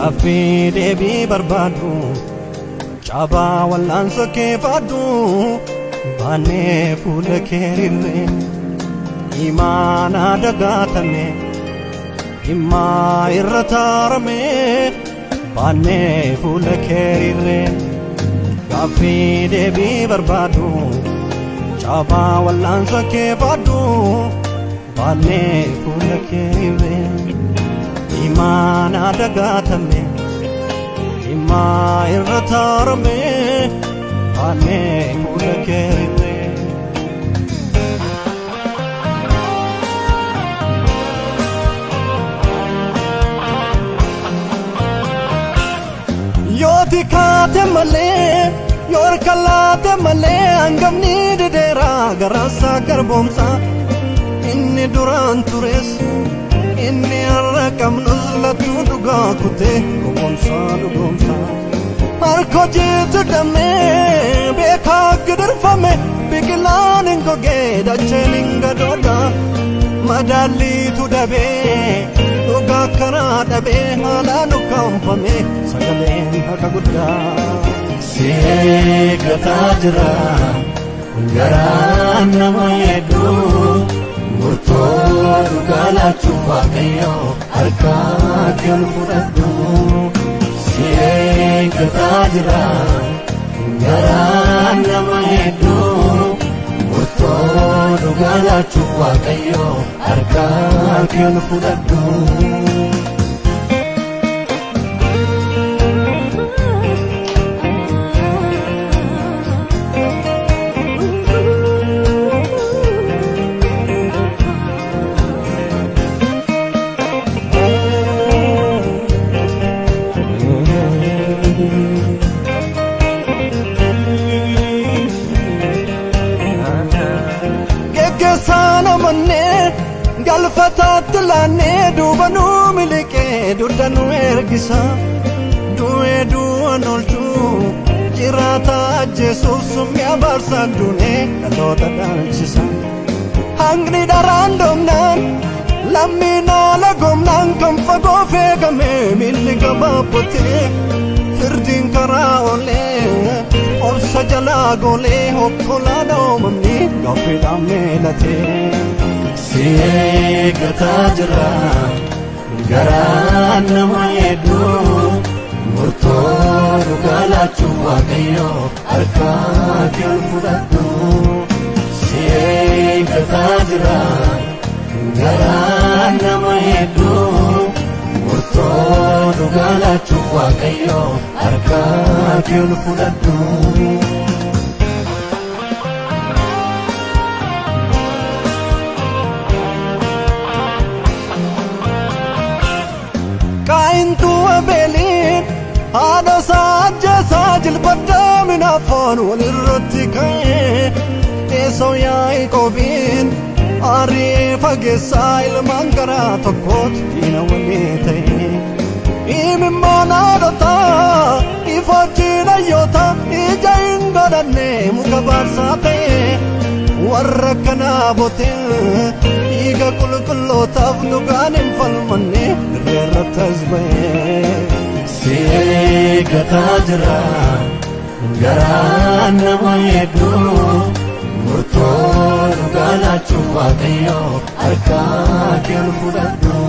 Gaaffii deebii barbaadu cabaa wal'aansa kee faaddu baannee fuula kee rirree imaana dagaatame dhimmaa irra taarame baannee fuula kee rirree gaaffii deebii barbaadu cabaa wal'aansa kee faaddu baannee fuula kee rirree imaana dagaatame dhimmaa irra taarame baannee fuula kee rirree yooti kaate malee yoorka laate malee hangamni dideeraa garaasaa garboomsaa inni duraan tures inni irra qabnus latuu dhugaa kutee dhugoomsaa harka jiitu damee beekaa gidirfame biqilaan hin gogee dacheen hin gadooda madaalliitu dhabee dhugaa karaa dhabee haalaan ukkaanfame sagaleen haqa guddaa si eeggataa jira garaan nama hedduu murtoo dhugaa laachuuf Waaqayyoo harkaa kee ol fudhadhu si eeggataa jira garaan nama hedduu murtoo dhugaa laachuuf Waaqayyoo harkaa kee ol fudhadhu galfataatti laannee duuba nuu miliqee dugda nu ergisa du'ee du'an oolchuu jiraata ajjeesuuf summii abaarsaa duunee dhaloota dhaalchisa hangni dharaan doomnaan lammiin haala goomnaan kan fagoo feegamee miilli gabaabbotee firdiin karaa oolee obsa jalaa goolee hokkolaa dhoomamni gaaffiidhaan meelatee si eeggataa jira garaan nama hedduu murtoo dhugaa laachuuf Waaqayyoo harkaa kee ol fudhadhu si eeggataa jira garaan nama hedduu murtoo dhugaa laachuuf Waaqayyoo harkaa kee ol fudhadhu kaintu abeliin haadha saajjesaa jilbaddaa minaafaan walirratti ka'ee eesoo Yaaqoobiin aarii fageessaa ilmaan garaa tokkootu diina walii ta'e imimmaan haadhotaa ifaajjiin hayyoota ija hin godhanne muka baarsaa ta'e warra kanaa botee dhiiga qulqullootaaf dhugaan hin falmanne irratti as ba'ee si eeggataa jira garaan nama hedduu murtoo dhugaa laachuuf Waaqayyoo harkaa kee ol fudhadhu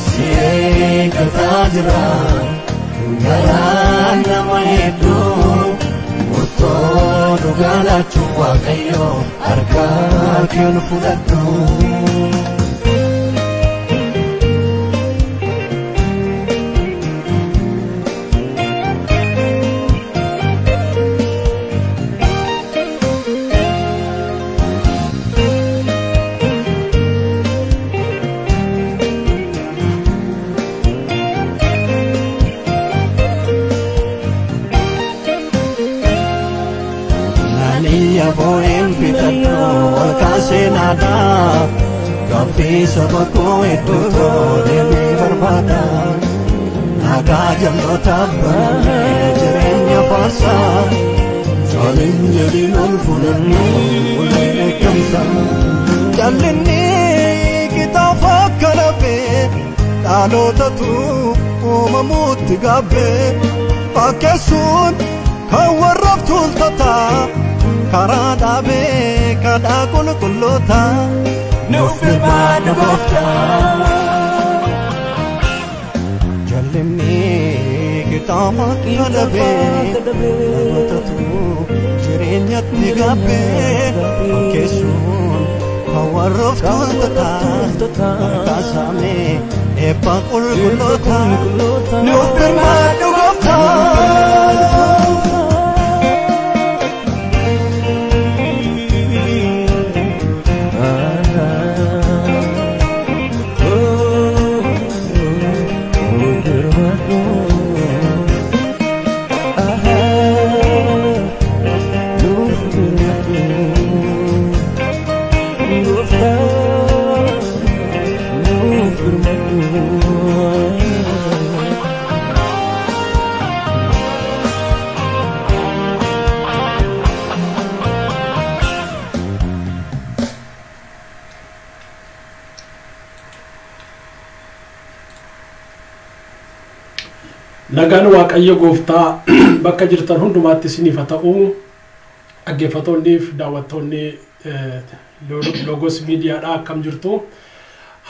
si eeggataa jira garaan nama hedduu murtoo dhugaa laachuuf Waaqayyoo harkaa kee ol fudhadhu Boem pitaddo olkasenada gaaffii saba koo hedduutu deemee barbaada nagaa jal'ootaaf barannee jireenya faarsaa jaalin jedhin ol fudhannee ulee eegamsa jallinni kitaaba akka lafee dhalootatu uumamuutti gaabbee fakkeessuun kan warraaf tuultotaa karaa dhaabee kadhaa qulqulloota nuuf birmaadhu gooftaa. Jallimni kitaaba kadhabee dhalootatu jireenyatti gaabbee fakkeessuun kan warraaf tuultotaa kaasamee eebba qulqulloota nuuf birmaadhu gooftaa. Nagaan Waaqayyo gooftaa bakka jirtan hundumaatti isiniif haa ta'u. Dhaggeeffattoonniif daawwattoonni Logos miidiyaadhaa akkam jirtu.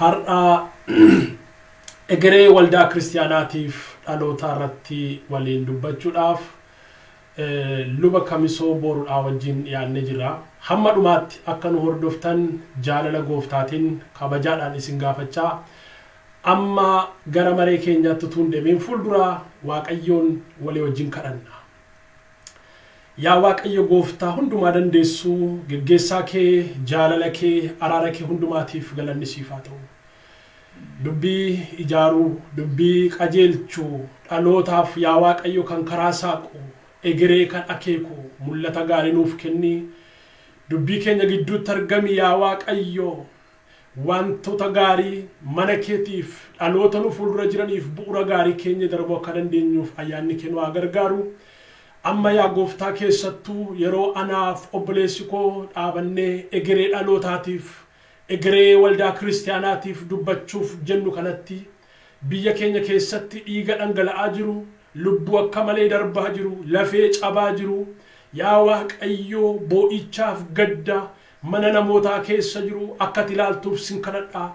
Har'a Egeree Waldaa Kiristiyaanaatiif dhaloota irratti waliin dubbachuudhaaf Luba Kamisoo Booruudhaa wajjin dhiyaannee jira. Hamma dhumaatti akka nu hordoftan jaalala gooftaatiin kabajaadhaan isin gaafachaa. Amma gara maree keenyaatti tuun deemeen fuulduraa Waaqayyoon walii wajjin kadhanna. Yaa Waaqayyo gooftaa hundumaa dandeessuu geggeessaa kee jaalala kee araara kee hundumaatiif galanni siif haa ta'u. Dubbii ijaaruu dubbii qajeelchuu dhalootaaf yaa Waaqayyo kan karaa saaqu egeree kan akeeku mul'ata gaarii nuuf kenni. Dubbii keenya gidduutti argami yaa Waaqayyo. Wantoota gaarii mana keetiif dhaloota nu fuuldura jiraniif bu'uura gaarii keenya darbuu akka dandeenyuuf ayyaanni kee nu haa gargaaru. Amma yaa gooftaa keessattuu yeroo anaaf obboleessi koo dhaabannee egeree dhalootaatiif egeree waldaa kiristiyaanaatiif dubbachuuf jennu kanatti biyya keenya keessatti dhiiga dhangala'aa jiru, lubbuu akka malee darbaa jiru, lafee cabaa jiru. Yaa Waaqayyoo boo'ichaaf gadda mana namootaa keessa jiru akka ilaaltuuf sin kadhadha.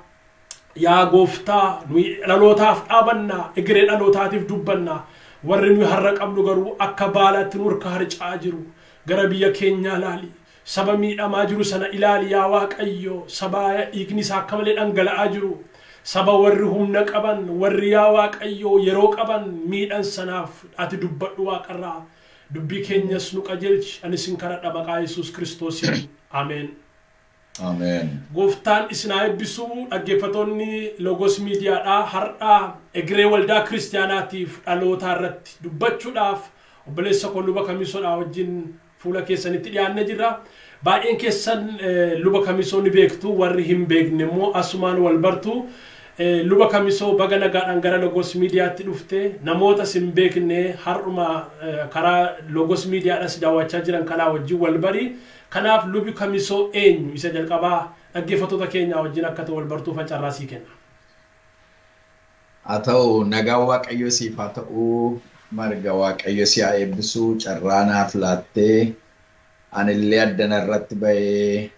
Yaa gooftaa nuyi dhalootaaf dhaabannaa egeree dhalootaatiif dubbannaa. Warri nuyi har'a qabnu garuu akka baalaatti nu harka harca'aa jiru. Gara biyya keenyaa ilaali. Saba miidhamaa jiru sana ilaali yaa Waaqayyo. Saba dhiigni isaa akka malee dhangala'aa jiru. Saba warri humna qaban warri yaa Waaqayyo yeroo qaban miidhan sanaaf ati dubbadhu Waaqarraa. Dubbii keenyas nu qajeelchi. Ani sin kadhadha maqaa Yesuus Kiristoosiin. Amen. Amen. Gooftaan isin haa eebbisu. Dhaggeeffattoonni Logos miidiyaadhaa har'a egeree waldaa kiristiyaanaatiif dhaloota irratti dubbachuudhaaf obboleessa koo Luba Kamisoodhaa wajjin fuula keessanitti dhiyaannee jirra. Baay'een keessan Luba Kamisoo ni beektu, warri hin beekne immoo asumaan wal bartu. Luba Kamisoo baga nagaadhaan gara Logos miidiyaatti dhufte. Namoota sin beekne har'uma karaa Logos miidiyaadhaas daawwachaa jiran kanaa wajjin wal bari. Kanaaf Lubi Kamisoo eenyu isa jalqabaa dhaggeeffattoota keenya wajjin akka wal bartuuf carraa sii kenna. Haa ta'u nagaa Waaqayyo siif haa ta'u marga Waaqayyo si haa eebbisu carraa naaf laattee anillee addana irratti ba'ee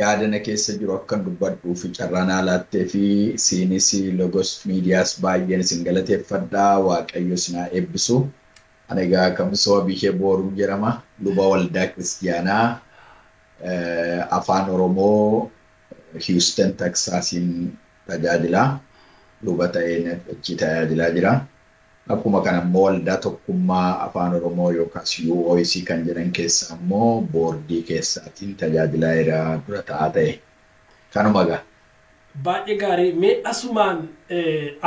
yaadana keessa jiru akkan dubbadhuuf carraa naa laattee fi siinis Logos miidiyaas baay'een isin galateeffadhaa. Waaqayyo si haa eebbisu. Anigaa Kamisoo bishee Booruu jedhama. Luba waldaa Kiristiyaanaa afaan Oromoo Houston Texasiin tajaajila. Luba ta'ee achi tajaajilaa jira. Akkuma kana immoo waldaa tokkummaa afaan Oromoo yookaas UOIC kan jedhan keessa immoo boordii keessaatiin tajaajilaa jira dura ta'aa ta'e. Kanuma gaa. Baay'ee gaarii mee asumaan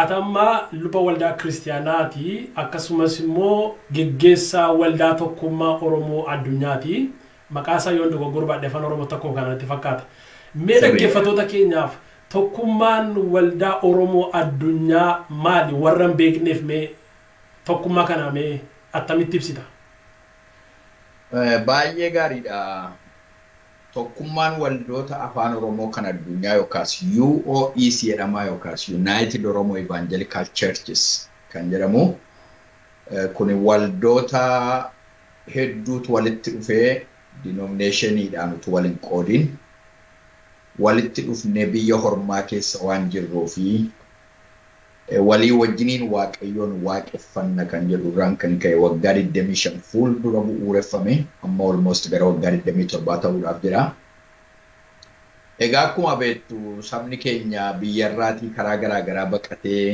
atammaa luba waldaa kiristiyaanaati akkasumas immoo geggeessaa waldaa tokkummaa Oromoo addunyaati. Maqaa isaa yoo dogoggora baadhee afaan Oromoo tokko kanatti fakkaata. Mee dhaggeeffattoota keenyaaf tokkummaan waldaa Oromoo addunyaa maali? Warra hin beekneef mee tokkummaa kana mee attamitti ibsita? Baay'ee gaariidha. tokkummaan waldoota afaan Oromoo kan addunyaa yookaas UOEC jedhamaa yookaas United Oromo Evangelical Churches kan jedhamu kun waldoota hedduutu walitti dhufee denominationiidhaan utuu waliin qoodin walitti dhufnee biyya hormaa keessa waan jirruu fi walii wajjiniin Waaqayyoon waaqeffanna kan jedhurraan kan ka'e waggaa 25 fuuldura bu'uureffame amma almost gara waggaa 27 ta'uudhaaf jira. Egaa akkuma beektu sabni keenya biyyarraatii karaa garaagaraa baqatee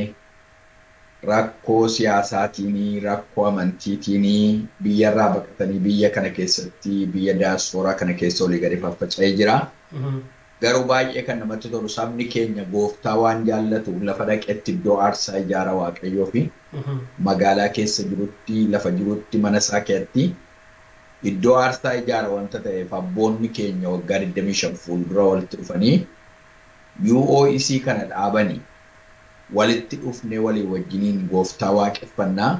rakkoo siyaasaatiin rakkoo amantiitiin biyyarraa baqatanii biyya kana keessatti biyya daasporaa kana keessa olii gadi faffaca'ee jira. Garuu baay'ee kan namatti tolu sabni keenya gooftaa waan jaallatu lafa dhaqetti iddoo aarsaa ijaara Waaqayyoo fi magaalaa keessa jirutti lafa jirutti mana isaa keessatti iddoo aarsaa ijaara wanta ta'eef abboonni keenya waggaa 25 fuuldura walitti dhufanii UOEC kana dhaabanii walitti dhufnee walii wajjiniin gooftaa waaqeffannaa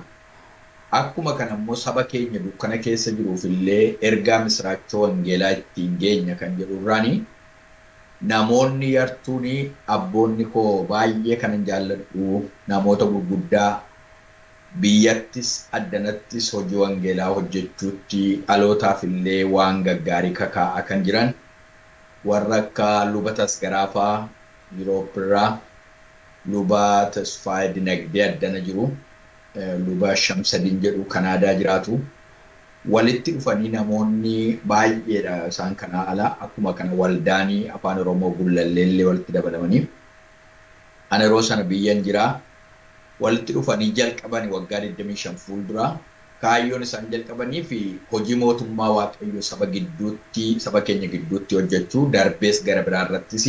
akkuma kana immoo saba keenya dukkana keessa jiruuf illee ergaa misraachoo wangeelaa ittiin geenya kan jedhurraani namoonni yartuuni abboonni koo baay'ee kanan jaalladhu namoota gurguddaa biyyattis addanattis hojii wangeelaa hojjechuutti dhalootaaf illee waan gaggaarii kakaa'a kan jiran warra akka Luba Tasgaraafaa Yuroopirraa Luba Tasfaa Dinagdee addana jiru Luba Shamsadin jedhu Kanaadaa jiraatu walitti dhufanii namoonni baay'eedha isaan kana ala akkuma kana waldaanii afaan Oromoo gullalleellee walitti dabalamanii ana yeroo sana biyyan jira walitti dhufanii jalqabanii waggaa 25 fuuldura kaayyoon isaan jalqabanii fi hojii mootummaa Waaqayyoo saba keenya gidduutti hojjechuu darbees gara biraarrattis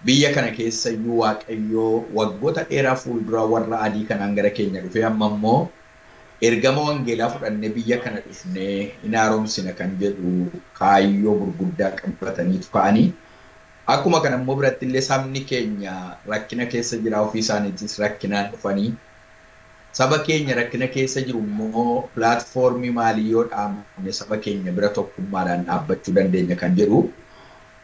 biyya kana keessa iyyuu Waaqayyoo waggoota dheeraa fuuldura warra adii kanaan gara keenya dhufee amma immoo ergama wangeelaa fudhannee biyya kana dhufnee hin haaromsina kan jedhu kaayyoo gurguddaa qabataniitu ka'anii akkuma kana immoo biratti illee sabni keenya rakkina keessa jira ofii isaaniitis rakkinaan dhufanii saba keenya rakkina keessa jiru immoo pilaatfoormii maalii yoo dhaabne saba keenya bira tokkummaadhaan dhaabbachuu dandeenya kan jedhu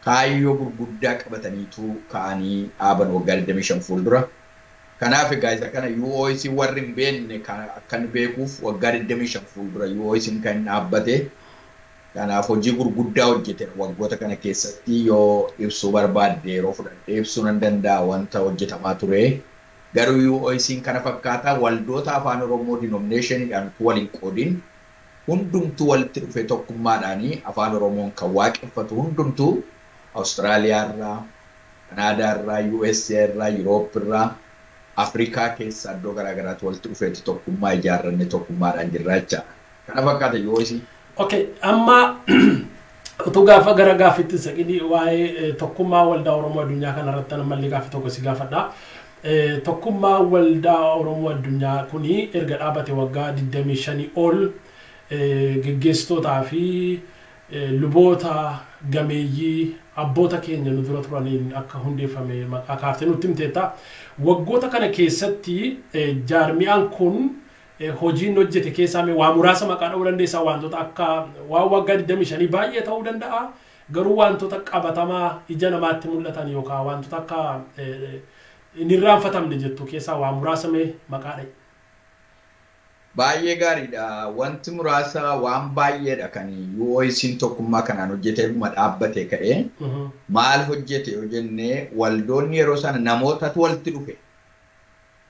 kaayyoo gurguddaa qabataniitu ka'anii dhaaban waggaa 25 fuuldura. Kanaaf egaa isa kana UOEC warri hin beekne akkan beekuuf waggaa 25 fuuldura UOEC kan dhaabbate kanaaf hojii gurguddaa hojjete waggoota kana keessatti yoo ibsuu barbaadde yeroo fudhadhee ibsuu nan danda'a wanta hojjetamaa ture garuu UOEC kana fakkaata waldoota afaan Oromoo denominationiidhaan waliin qoodin hundumtuu walitti dhufee tokkummaadhaanii afaan Oromoon kan waaqeffatu hundumtuu Awustiraaliyaa irraa Kanaadaa irraa USA irraa Yuroop irraa Afrikaa keessa iddoo garaagaraatti walitti dhufeetti tokkummaa ijaarranne tokkummaadhaan jirraacha. Kana fakkaata UOEC. Okay, amma utuu gaafa gara gaaffitti saqidii waa'ee tokkummaa waldaa Oromoo addunyaa kanarratti ammallee gaaffii tokko si gaafadha. Tokkummaa waldaa Oromoo addunyaa kuni erga dhaabate waggaa 25 ol geggeessitootaa fi luboota gameeyyii abboota keenya nu dura turaniin akka hundeeffame maqaa kaaftee nutti himteetta. Waggoota kana keessatti jaarmiyaan kun hojiin hojjete keessaa waa muraasa maqaa dha'uu dandeessaa wantoota akka waan waggaa 25 baay'ee ta'uu danda'a garuu wantoota qabatamaa ija namaatti mul'atan yookaan wantoota akka hin irraanfatamne jettu keessaa waa muraasa maqaa dha'i. Baay'ee gaariidha. Wanti muraasa waan baay'eedha kan UOEC tokkummaa kanaan hojjetee dhaabbate ka'ee maal hojjete yoo jennee waldoonni yeroo sana namootatu walitti dhufe.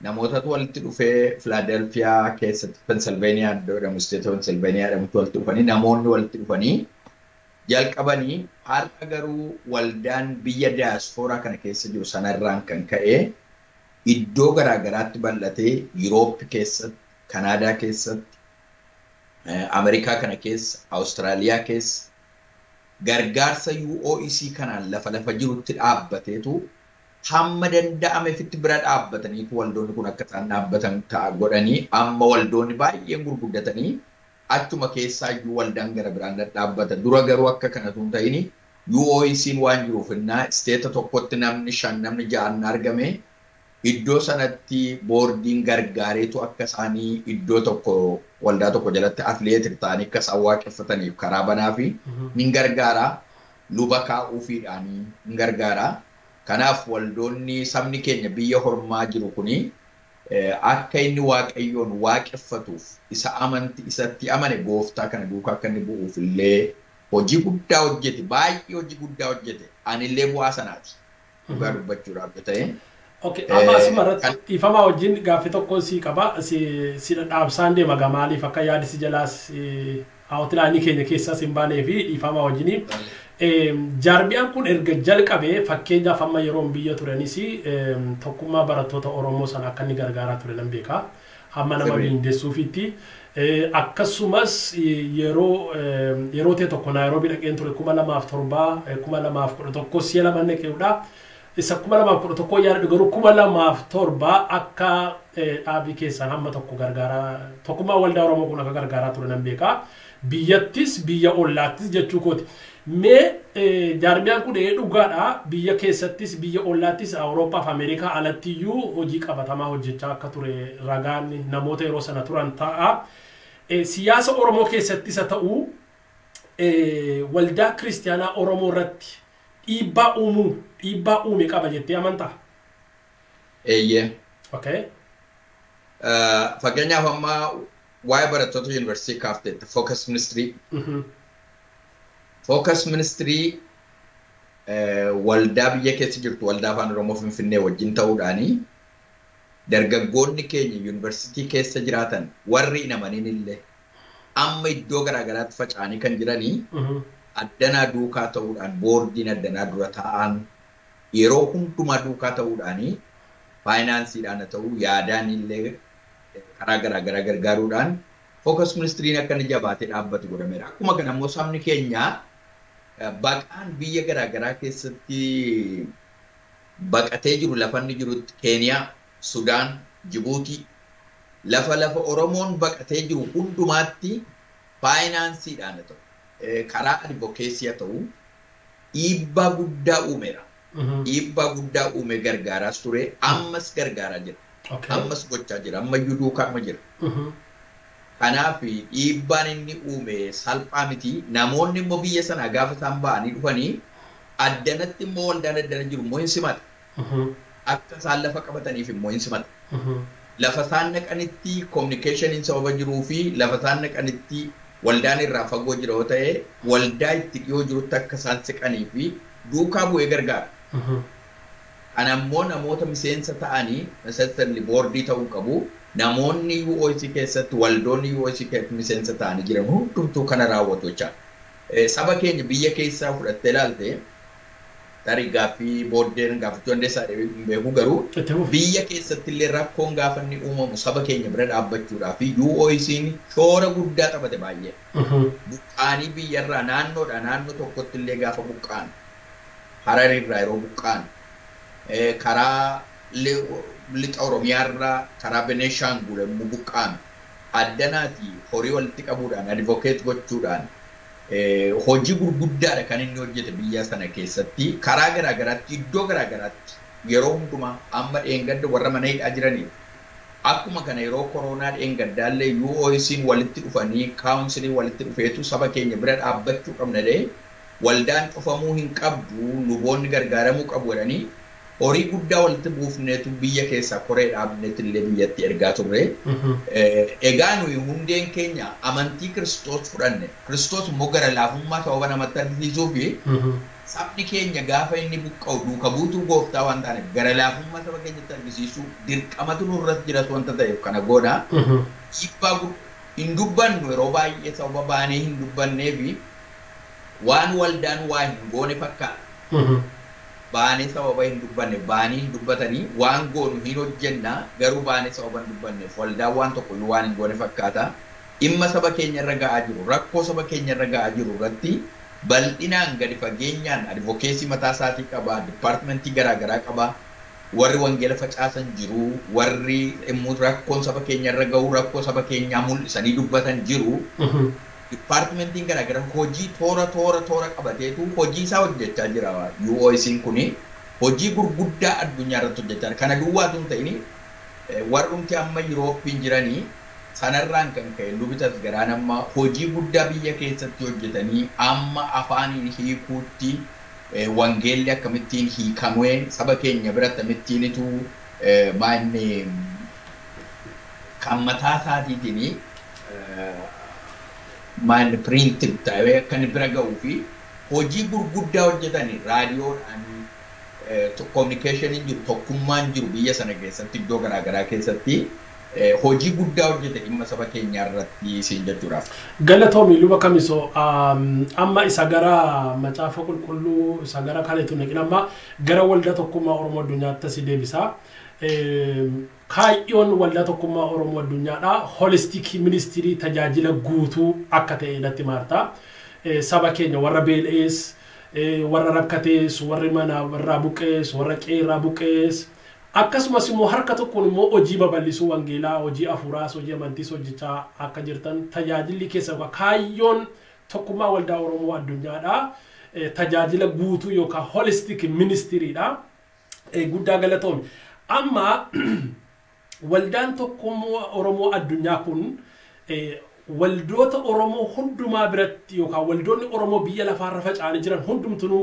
Namootatu walitti dhufee Philadelphia keessatti Pennsylvania jedhamu state Pennsylvania jedhamutti walitti dhufanii namoonni walitti dhufanii jalqabanii har'a garuu waldaan biyya diaspora kana keessa jiru sanarraan kan ka'e iddoo garaagaraatti bal'atee Yuroop keessatti Kanaadaa keessatti Ameerikaa kana keessa Awustiraaliyaa keessa gargaarsa UOEC kanaan lafa jirutti dhaabbateetu hamma danda'ameefitti bira dhaabbataniitu waldoonni kun akka isaan dhaabbatan ta'a godhanii amma waldoonni baay'een gurguddatanii achuma keessaa iyyuu waldaan gara biraan dhaabbata dura garuu akka kanatu hin ta'ini UOEC'n waan jiruuf innaa isteeta tokkotti namni 5 namni 6 argame iddoo sanatti boordiin gargaareetu akka isaanii iddoo tokko waldaa tokko jalatti atleetii ta'anii akka isaan waaqeffataniif karaa banaa fi nin gargaara luba kaa'uufiidhaan hin gargaara. Kanaaf waldoonni sabni keenya biyya hormaa jiru kuni akka inni Waaqayyoon waaqeffatuuf isa isatti amane gooftaa kana duukaa akka inni bu'uuf illee hojii guddaa hojjete, baay'ee hojii guddaa hojjete. Anillee bu'aa sanaati. Dhugaa dubbachuudhaaf ta'e. Okay, amma asimarratti dhiifamaa wajjin gaaffii tokko si qaba. Si dhaabsaan deema maaliif akka yaadi si jalaas hawwatilaanii keenya keessaas hin baanee fi dhiifamaa wajjin. Jaarmiyaan kun erga jalqabee fakkeenyaaf amma yeroo biyya turanis tokkummaa barattoota Oromoo sana akka inni gargaaraa ture nan beeka. Hamma nama miindeessuufitti. Akkasumas yeroo ta'e tokko Naayiroobii dhaqeen ture 2007 2011 si'a lama naqeedha. Isa 2011 yaada garuu 2007 akka dhaabii keessaan hamma tokko gargaaraa tokkummaa waldaa Oromoo kun akka gargaaraa ture nan beeka. Biyyattis biyya ollaattis jechuu kooti. Mee jaarmiyaan kun dhugaadha biyya keessattis biyya ollaattis Awurooppaa fi Ameerikaa alattiyyuu hojii qabatamaa hojjechaa akka ture ragaan namoota yeroo sana turan ta'a. Siyaasa Oromoo keessattis haa ta'u waldaa Kiristiyaanaa Oromoo irratti dhiibbaa uume qaba jettee amantaa? Eeyyee. Okay. Fakkeenyaaf amma waa'ee barattoota yuunivarsiitii kaafteetta Focus Ministry. Focus Ministry waldaa biyya keessa jirtu waldaa afaan Oromoo Finfinnee wajjin ta'uudhaani dargaggoonni keenya yuunivarsiitii keessa jiraatan warri hin amaniin illee amma iddoo garaagaraatti faca'anii kan jiranii addanaa duukaa ta'uudhaan boordiin addanaa dura taa'an yeroo hundumaa duukaa ta'uudhaani faayinaansiidhaan haa ta'u yaadaan illee karaa garaagaraa gargaaruudhaan Focus Ministriin akka inni jabaatee dhaabbatu godhameera. Akkuma kana immoo sabni keenya baqaan biyya garaagaraa keessatti baqatee jiru lafanni jirutti Keeniyaa, Sudaan, Jibuutii lafa Oromoon baqatee jiru hundumaatti faayinaansiidhaan haa ta'u karaa advokeesii haa ta'u dhiibbaa guddaa uumeera. Dhiibbaa guddaa uume gargaaraas ture ammas gargaaraa jira. Ammas gochaa jira. Ammayyuu duukaa jira. Kanaaf dhiibbaan inni uume salphaa miti. Namoonni immoo biyya sana gaafa isaan ba'anii dhufanii addanatti immoo waldaan addana jiru immoo hin simata. Akka isaan lafa qabataniif immoo hin simata. Lafa isaan naqanitti communicationin sababa jiruu fi lafa isaan naqanitti waldaan irraa fagoo jira yoo ta'e waldaa itti dhiyoo jirutti akka isaan siqanii fi duukaa bu'ee gargaara. Kana immoo namoota miseensa ta'anii miseensa boordii ta'uu qabu. Namoonni UOC keessatti waldoonni UOC keessatti miseensa ta'anii jiran hundumtuu kana raawwatu jecha. Saba keenya biyya keessaa fudhattee ilaalte tarii gaaffii booddeen gaaffii hundeessaa beeku garuu biyya keessatti illee rakkoon gaafa inni uumamu saba keenya bira dhaabbachuudhaa fi UOC'n shoora guddaa taphate baay'ee. Buqqaanii biyyarraa naannoo tokkotti illee gaafa buqqaan Hararirraa yeroo buqqaan karaa lixa Oromiyaarraa karaa Beneeshaangul immoo buqqaan addanaati horii walitti qabuudhaan advokeet gochuudhaan hojii gurguddaadha kan inni hojjete biyya sana keessatti karaa garaagaraatti iddoo garaagaraatti yeroo hundumaa amma dheengadda warra mana hidhaa jiraniif akkuma kana yeroo koronaa dheengaddaallee UOC'n walitti dhufanii kaawunsilii walitti dhufeetu saba keenya bira dhaabbachuu qabna dee waldaan cufamuu hin qabdu luboonni gargaaramuu qabu jedhanii horii guddaa walitti buufneetu biyya keessaa koree dhaabneetu illee biyyatti ergaa turre. Egaa nuyi hundeen keenya amantii Kiristoos fudhanne. Kiristoos immoo gara laafummaa sababa namatti argisiisuu fi sabni keenya gaafa inni buqqa'u duuka buutuu gooftaa waan taaneef gara laafummaa saba keenyatti argisiisuu dirqamatu nurratti jiratu wanta ta'eef kana godha. Dhiibbaa hin dubbannu yeroo baay'ee sababa baanee hin dubbannee fi waan waldaan waa hin goone fakkaata. Baanee sababa hin dubbanne baanii hin dubbatanii waan goonu hin hojjenna garuu baanee sababa hin dubbanneef waldaan waan tokko waan hin goone fakkaata. Dhimma saba keenya irra ga'aa jiru rakkoo saba keenya irra ga'aa jiru irratti bal'inaan gadi fageenyaan advokeesii mataa isaatii qaba dipaartimentii garaagaraa qaba warri wangeela facaasan jiru warri immoo rakkoon saba keenya irra ga'u rakkoo saba keenyaa mul'isanii dubbatan jiru. Departmentiin garaagaraa hojii toora qabateetu hojii isaa hojjechaa jira. UOC'n kuni hojii gurguddaa addunyaa irratti hojjechaa kana duwwaatu hin ta'ini warrumti amma Yuurooppiin jiranii sanarraan kan ka'e lubitas garaan amma hojii guddaa biyya keessatti hojjetanii amma afaaniin hiikuutti wangeelli akkamittiin hiikamee saba keenya biratti akkamittiinitu maanni kan mataa isaatiitiin maanni piriintii ta'ee kan bira ga'uu fi hojii gurguddaa hojjetanii raadiyoodhaan kominikeeshiniin jiru tokkummaan jiru biyya sana keessatti iddoo garaagaraa keessatti hojii guddaa hojjete dhimma saba keenyaa irratti siin jechuudhaaf. Galatoomi luba Kamisoo amma isa gara macaafa qulqulluu isa gara kaleetu naqin amma gara waldaa tokkummaa Oromoo addunyaatti si deebisaa. Kaayyoon waldaa tokkummaa Oromoo addunyaadha holistic ministry tajaajila guutuu akka ta'e natti maarta. Saba keenya warra beel'ees warra rakkatees warri mana irraa buqqees warra qeerraa buqqees akkasumas immoo harka tokkoon immoo hojii babal'isuu wangeelaa hojii afuuraas hojii amantiis hojjechaa akka jirtan tajaajilli keessa kaayyoon tokkummaa waldaa Oromoo addunyaadha tajaajila guutuu yookaan holistic ministryidha guddaa galatoomi amma waldaan tokkummaa Oromoo addunyaa kun waldoota Oromoo hundumaa biratti yookaan waldoonni Oromoo biyya lafaarra faca'anii jiran hundumtuu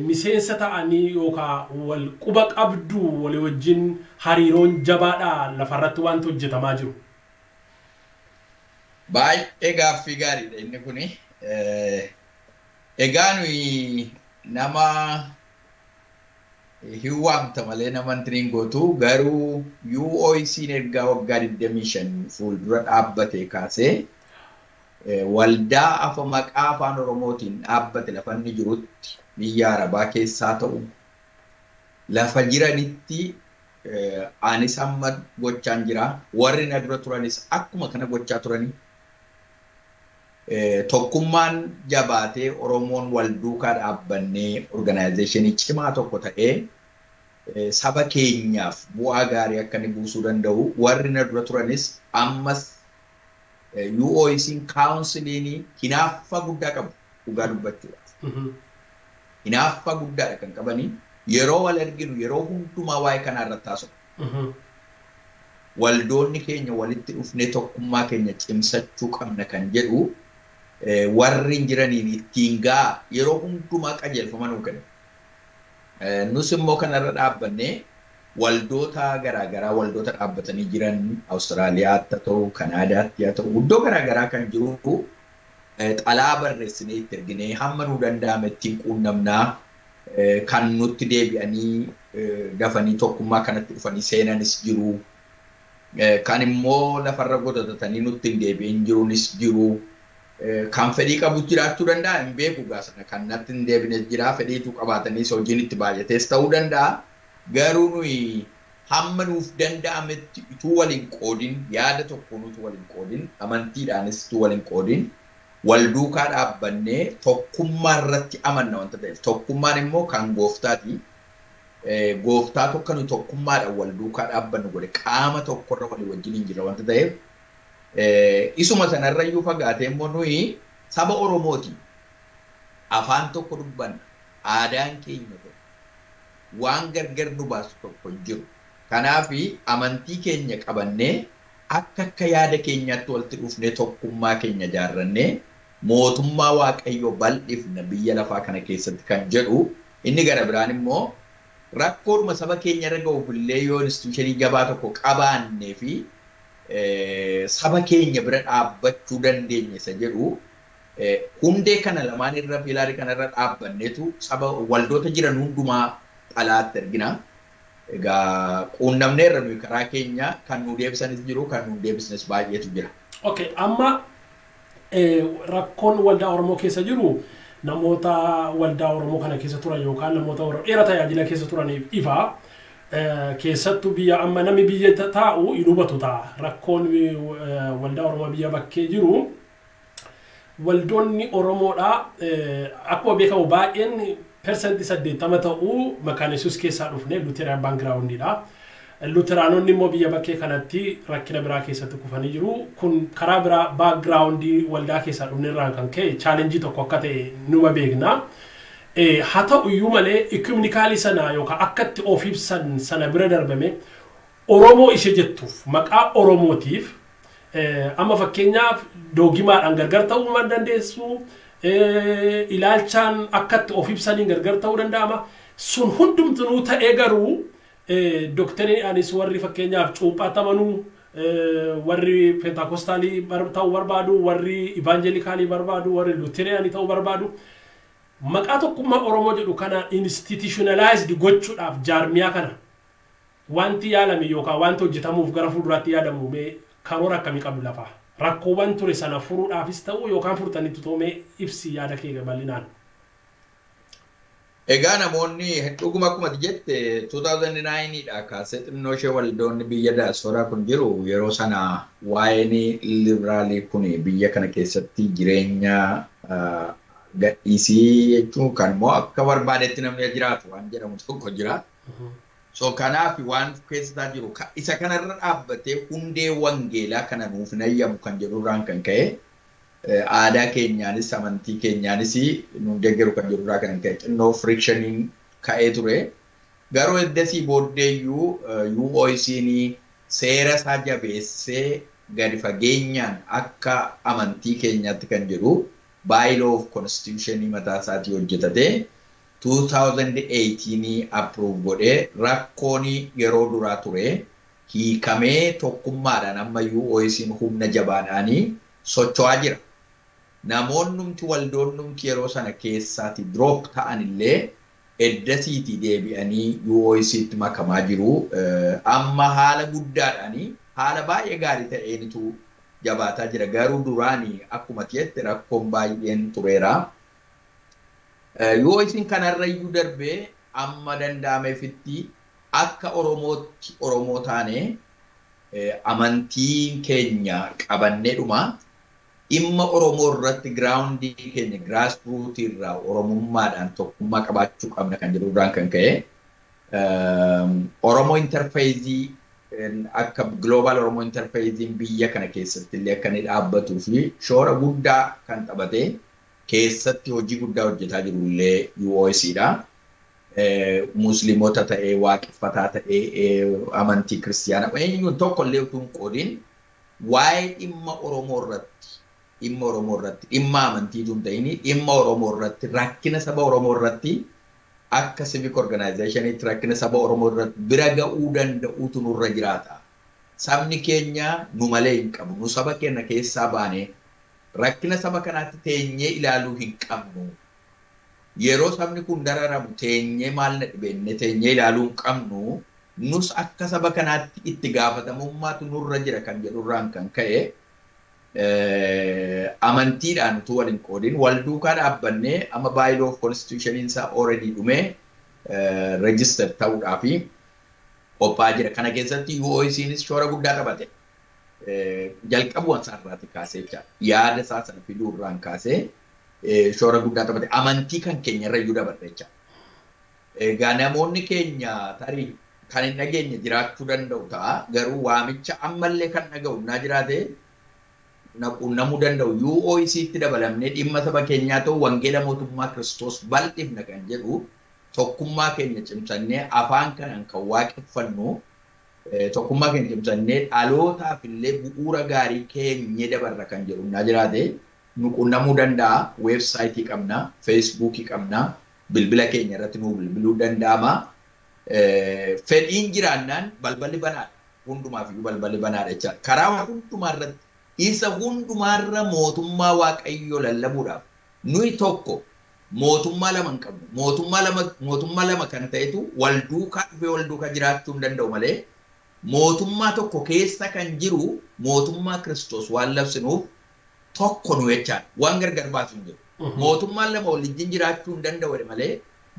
miseensa ta'anii yookaan wal quba qabdu walii wajjin hariiroon jabaadha lafarratti wanti hojjetamaa jiru. Baay'ee gaaffii gaariidha inni kuni. Egaa nuyi nama hin waamta malee nama hin gootu garuu UOIC'n ergaa waggaa 25 fuuldura dhaabbatee kaasee waldaa afa maqaa afaan Oromootiin dhaabbate lafa inni jirutti biyya Arabaa keessaa ta'u lafa jiranitti anis amma gochaan jira warri na dura turanis akkuma kana gochaa turanii tokkummaan jabaatee Oromoon wal duukaa dhaabbannee organizationii cimaa tokko ta'ee saba keenyaaf bu'aa gaarii akka inni buusuu danda'u warri na dura turanis ammas UOIC'n councilini hinaaffaa guddaa qabu dhugaa dubbachuudhaaf. Hinaaffaa guddaadha kan qabanii yeroo wal arginu yeroo hundumaa waa'ee kanaa irratti haasa'u. Waldoonni keenya walitti dhufnee tokkummaa keenya cimsachuu qabna kan jedhu warri jiraniin ittiin gaa yeroo hundumaa qajeelfama nuu kenna. Nus immoo kanarra dhaabbannee waldoota garaagaraa waldoota dhaabbatanii jiran Awustiraaliyaatti ta'u Kanaadaatti haa ta'u iddoo garaagaraa kan jiru xalaa barreessinee itti erginee hamma nuu danda'ame ittiin quunnamnaa kan nutti deebi'anii dafanii tokkummaa kanatti dhufanii seenanis jiru. Kan immoo lafarra godatatanii nutti hin deebi'in jiruunis jiru. Kan fedhii qabu jiraachuu danda'a hin beeku gaasana kan natti hin deebines jira fedhiitu qabaatanii hojiin itti baay'atees ta'uu danda'a. Garuu nuyi hamma nuuf danda'ametti utuu waliin qoodin yaada tokkoon utuu waliin qoodin amantiidhaanis utuu waliin qoodin wal duukaa dhaabbannee tokkummaa irratti amanna wanta ta'eef tokkummaan immoo kan gooftaati. Gooftaa tokko nu tokkummaadhaan wal duukaa dhaabbannu godhe qaama tokkorra walii wajjin hin jirra wanta ta'eef isuma sanarra iyyuu fagaatee immoo nuyi saba Oromooti afaan tokko dubbanna aadaan keenya waan gargar nu baasu tokko jiru. Kanaafi amantii keenya qabannee akka yaada keenyaatti walitti dhufnee tokkummaa keenya ijaarrannee mootummaa Waaqayyoo bal'ifna biyya lafaa kana keessatti kan jedhu inni gara biraan immoo rakkoodhuma saba keenya irra ga'uuf illee yoo instituushinii jabaa tokko qabaannee fi saba keenya bira dhaabbachuu dandeenya isa jedhu hundee kana lamaan irra pilaarii kana irra dhaabbanneetu saba waldoota jiran hundumaa xalaatti ergina. Egaa quunnamneerra nuyi karaa keenya kan nu deebisanis jiru kan nu deebisnes baay'eetu jira. Okay, amma rakkoon waldaa Oromoo keessa jiru namoota waldaa Oromoo kana keessa turan yookaan namoota Oromoo dheeraa tajaajila keessa turaniif ifa keessattuu biyya amma namni biyya taa'u hin hubatu ta'a. Rakkoon waldaa Oromoo biyya bakkee jiru waldoonni Oromoodha akkuma beekamu baay'een persentii 80 ta'uu maqaan Yesuus keessaa dhufne Luteraan backgroundidha. Luteraanonni immoo biyya bakkee kanatti rakkina biraa keessatti kufanii jiru. Kun karaa biraa backgroundii waldaa keessaa dhufne irraan kan ka'e challenge tokko akka ta'e numa beekna. Haa ta'u iyyuu malee ikumenikaalii sana yookaan akkatti of ibsan sana bira darbame Oromoo ishee jettuuf maqaa Oromootiif Amma fakkeenyaaf doogimaadhaan gargar ta'uu man dandeessu ilaalchaan akkatti of ibsanii gargar ta'uu danda'ama. Sun hundumtuu ta'ee garuu doktariin anis warri fakkeenyaaf cuuphaa tamanuu warri pentakostaalii ta'uu barbaadu warri ivaanjelikaalii barbaadu warri luuteraanii ta'uu barbaadu maqaa tokkummaa Oromoo jedhu kana institutionalized gochuudhaaf jaarmiyaa kana wanti yaalame yookaan wanti hojjetamuuf gara fuulduraatti yaadamu mee karoora akkamii qabu Lafaa rakkoowwan ture sana furuudhaafis ta'uu yookaan furtanitti toomee ibsi yaada kee bal'inaan. Egaa namoonni dhuguma akkuma jette 2009 dha kaasee xinnoo ishee waldoonni biyya daasporaa kun jiru yeroo sana waa'een liberaalii kun biyya kana keessatti jireenya gadhiisii jechuun kan immoo akka barbaadetti namni jiraatu waan jedhamu tokko jira. So kanaaf waan keessaa jiru isa kanarra dhaabbatee hundee wangeelaa kana nuuf nayyamu kan jedhurraan kan ka'e aadaa keenyaanis amantii keenyaanis nu deeggaru kan jedhurraa kan ka'e xinnoo frictioniin ka'ee ture. Garuu eddasii booddeeyyuu UOIC'n seera isaa jabeessee gadi fageenyaan akka amantii keenyaatti kan jedhu bylaw of constitutionii mataa isaatii hojjetate 2018 approve godhee rakkoon yeroo duraa ture hiikamee tokkummaadhaan amma UOIC'n humna jabaadhaanii socho'aa jira. Namoonnumti waldoonnumti yeroo sana keessaati drop ta'an illee eddasiitii deebi'anii UOIC'tti makamaa jiru. Amma haala guddaadhaanii haala baay'ee gaarii ta'eenitu jabaataa jira. Garuu duraanii akkuma jette rakkoon baay'een tureera. UOIC'n kanarra iyyuu darbee amma danda'ameefitti akka Oromootti Oromoo taane amantiin keenya qabanneedhuma. Imma Oromoo irratti giraawundii keenya grassroot irraa Oromummaadhaan tokkummaa qabaachuu qabna kan jedhurraan kan ka'e Oromoo interfeezii akka global Oromoo interfeeziin biyya kana keessatti illee akka inni dhaabbatuu fi shoora guddaa kan taphate keessatti hojii guddaa hojjetaa jiru illee UOIC'dha. Musliimota ta'ee waaqeffataa ta'ee amantii kiristiyaanaa eenyuun tokko illee utuu hin qoodin waa'ee dhimma Oromoo irratti dhimma amantiitu hin ta'in dhimma Oromoo irratti rakkina saba Oromoo irratti akka civic organization'itti rakkina saba Oromoo irratti bira ga'uu danda'uutu nurra jiraata. Sabni keenya nu malee hin qabu. Nu saba keenya keessaa baanee rakkina saba kanaatti teenyee ilaaluu hin qabnu. Yeroo sabni kun dararamu teenyee maal na dhibenne teenyee ilaaluu hin qabnu. Nus akka saba kanaatti itti gaafatamummaatu nurra jira kan jedhurraan kan ka'e amantiidhaan utuu waliin qoodin wal duukaa dhaabbannee amma bylaw of constitutionin isaa already dhumee register ta'uudhaafi qophaa'aa jira. Kana keessatti UOIC'nis shoora guddaa taphate. Jalqabuun isaarraati kaasee jecha yaada isaa sana fiduurraan kaasee shoora guddaa taphate. Amantii kan keenya irra iyyuu dabarre jecha. Egaa namoonni keenya tarii kan hin dhageenye jiraachuu danda'u ta'a. Garuu waamicha ammallee kan dhaga'u naa jiraate naquunnamuu danda'u UOIC'tti dabalamnee dhimma saba keenyaa ta'u wangeela mootummaa Kiristoos bal'ifna kan jedhu tokkummaa keenya cimsannee afaan kanaan kan waaqeffannu tokkummaa keenya cimsannee dhalootaaf illee bu'uura gaarii keenya dabarra kan jedhu naa jiraate nuquunnamuu danda'a. Weebsaayitii qabna, feesbuukii qabna, bilbila keenya irratti nu bilbiluu danda'ama. Fedhiin jiraannaan balballi banaadha. Hundumaaf iyyuu balballi banaadha jecha. Karaa hundumaa irratti isa hundumaarra mootummaa Waaqayyoo lallabuudhaaf nuyi tokko mootummaa lama hin qabnu. Mootummaa lama kan ta'etu wal duukaa dhufee wal duukaa jiraachuu hin danda'u malee mootummaa tokko keessa kan jiru mootummaa Kiristoos waan labsinuuf tokko nu jechaadha. Waan gargar baasu hin jiru. Mootummaan lama waliin jiraachuu hin danda'u malee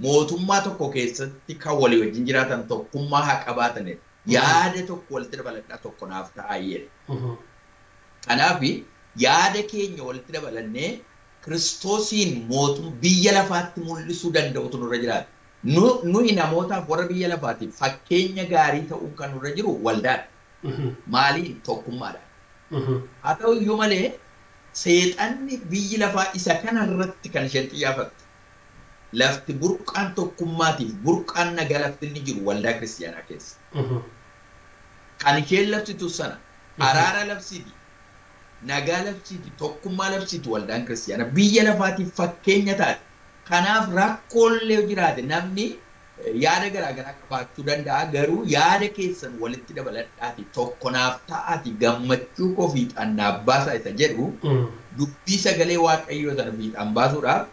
mootummaa tokko keessatti kan walii wajjin jiraatan tokkummaa haa qabaatanidha. Yaada tokko walitti dabaladhaa tokko naaf ta'aa jedhe. Kanaaf yaada keenya walitti dabalannee Kiristoosiin biyya lafaatti mul'isuu danda'utu nurra jiraata. Nuyi namootaaf warra biyya lafaatiif fakkeenya gaarii ta'uun kan nurra jiru waldaadha. Maaliin tokkummaadha. Haa ta'u iyyuu malee seexanni biyyi lafaa isa kanarratti kan isheen xiyyeeffattu. Lafti burqaan tokkummaatiif burqaan nagaa lafti inni jiru waldaa kiristiyaanaa keessa. Kan isheen labsitu sana araara labsiti. nagaa labsiiti, tokkummaa labsiiti waldaan kiristiyaanaa biyya lafaatiif fakkeenya taate. Kanaaf rakkoolee jiraate namni yaada garaagaraa qabaachuu danda'a garuu yaada keessan walitti dabaladhaati tokko naaf ta'aati gammachuu koo fiixaan naaf baasaa isa jedhu dubbii sagalee waaqayyoo sana fiixaan baasuudhaaf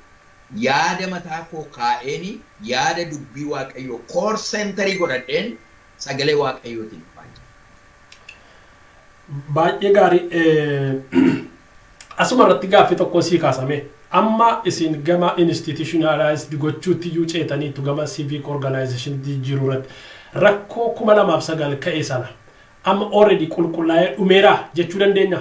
yaada mataa koo kaa'eeni yaada dubbii waaqayyoo koor seentarii godhadheen sagalee waaqayyootiin baay'ee gaarii asuma irratti gaaffii tokko sii kaasame amma isin gama institutionalized gochuutti iyyuu ceetaniitu gama civic organization jiru irratti rakkoo 2009 ka'e sana amma already qulqullaa'ee dhumeera jechuu dandeenya.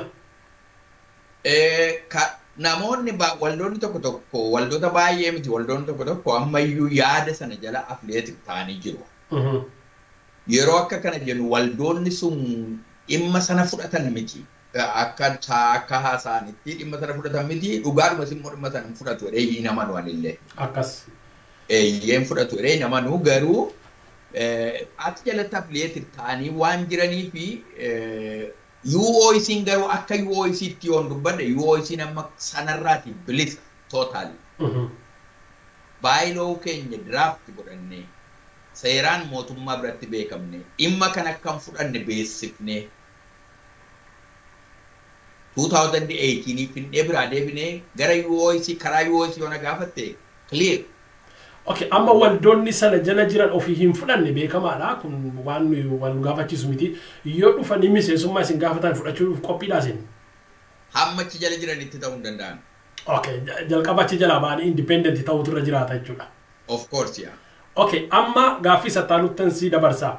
Namoonni waldoonni tokko tokko waldoota baay'ee miti waldoonni tokko tokko ammayyuu yaada sana jala affiliate ta'anii jiru. Yeroo akka kana jennu waldoonni sun dhimma sana fudhatan miti. Akka haasaanitti dhimma sana fudhatan miti dhugaadhuma immoo dhimma sana fudhatu jedhee hin amanu anillee. Akkas. Eeyyeen fudhatu jedhee hin amanu garuu ati jalatti affiliate ta'anii waan jiranii fi UOIC'n garuu akka UOIC'tti yoon dubbadde UOIC'n amma sanarraati bilisa totally. Baay'iloo keenya draft godhannee seeraan mootummaa biratti beekamne dhimma kan akkam fudhanne beeksifne 2018 finnee biraa deebinee gara UOIC karaa UOIC yoona gaafatte clear. Okay, amma waldoonni sana jala jiran ofii hin fudhanne beekamaadha kun waan wal gaafachiisu miti yoo dhufanii miseensummaa isin gaafatan fudhachuuf qophiidha isin. Hammachi jala jiranitti ta'uu hin danda'an. Okay, jalqabachi jala ba'anii independent ta'utu irra jiraata jechuudha. Of course, yeah. Okay, amma gaaffii sattaanuuttan si dabarsa.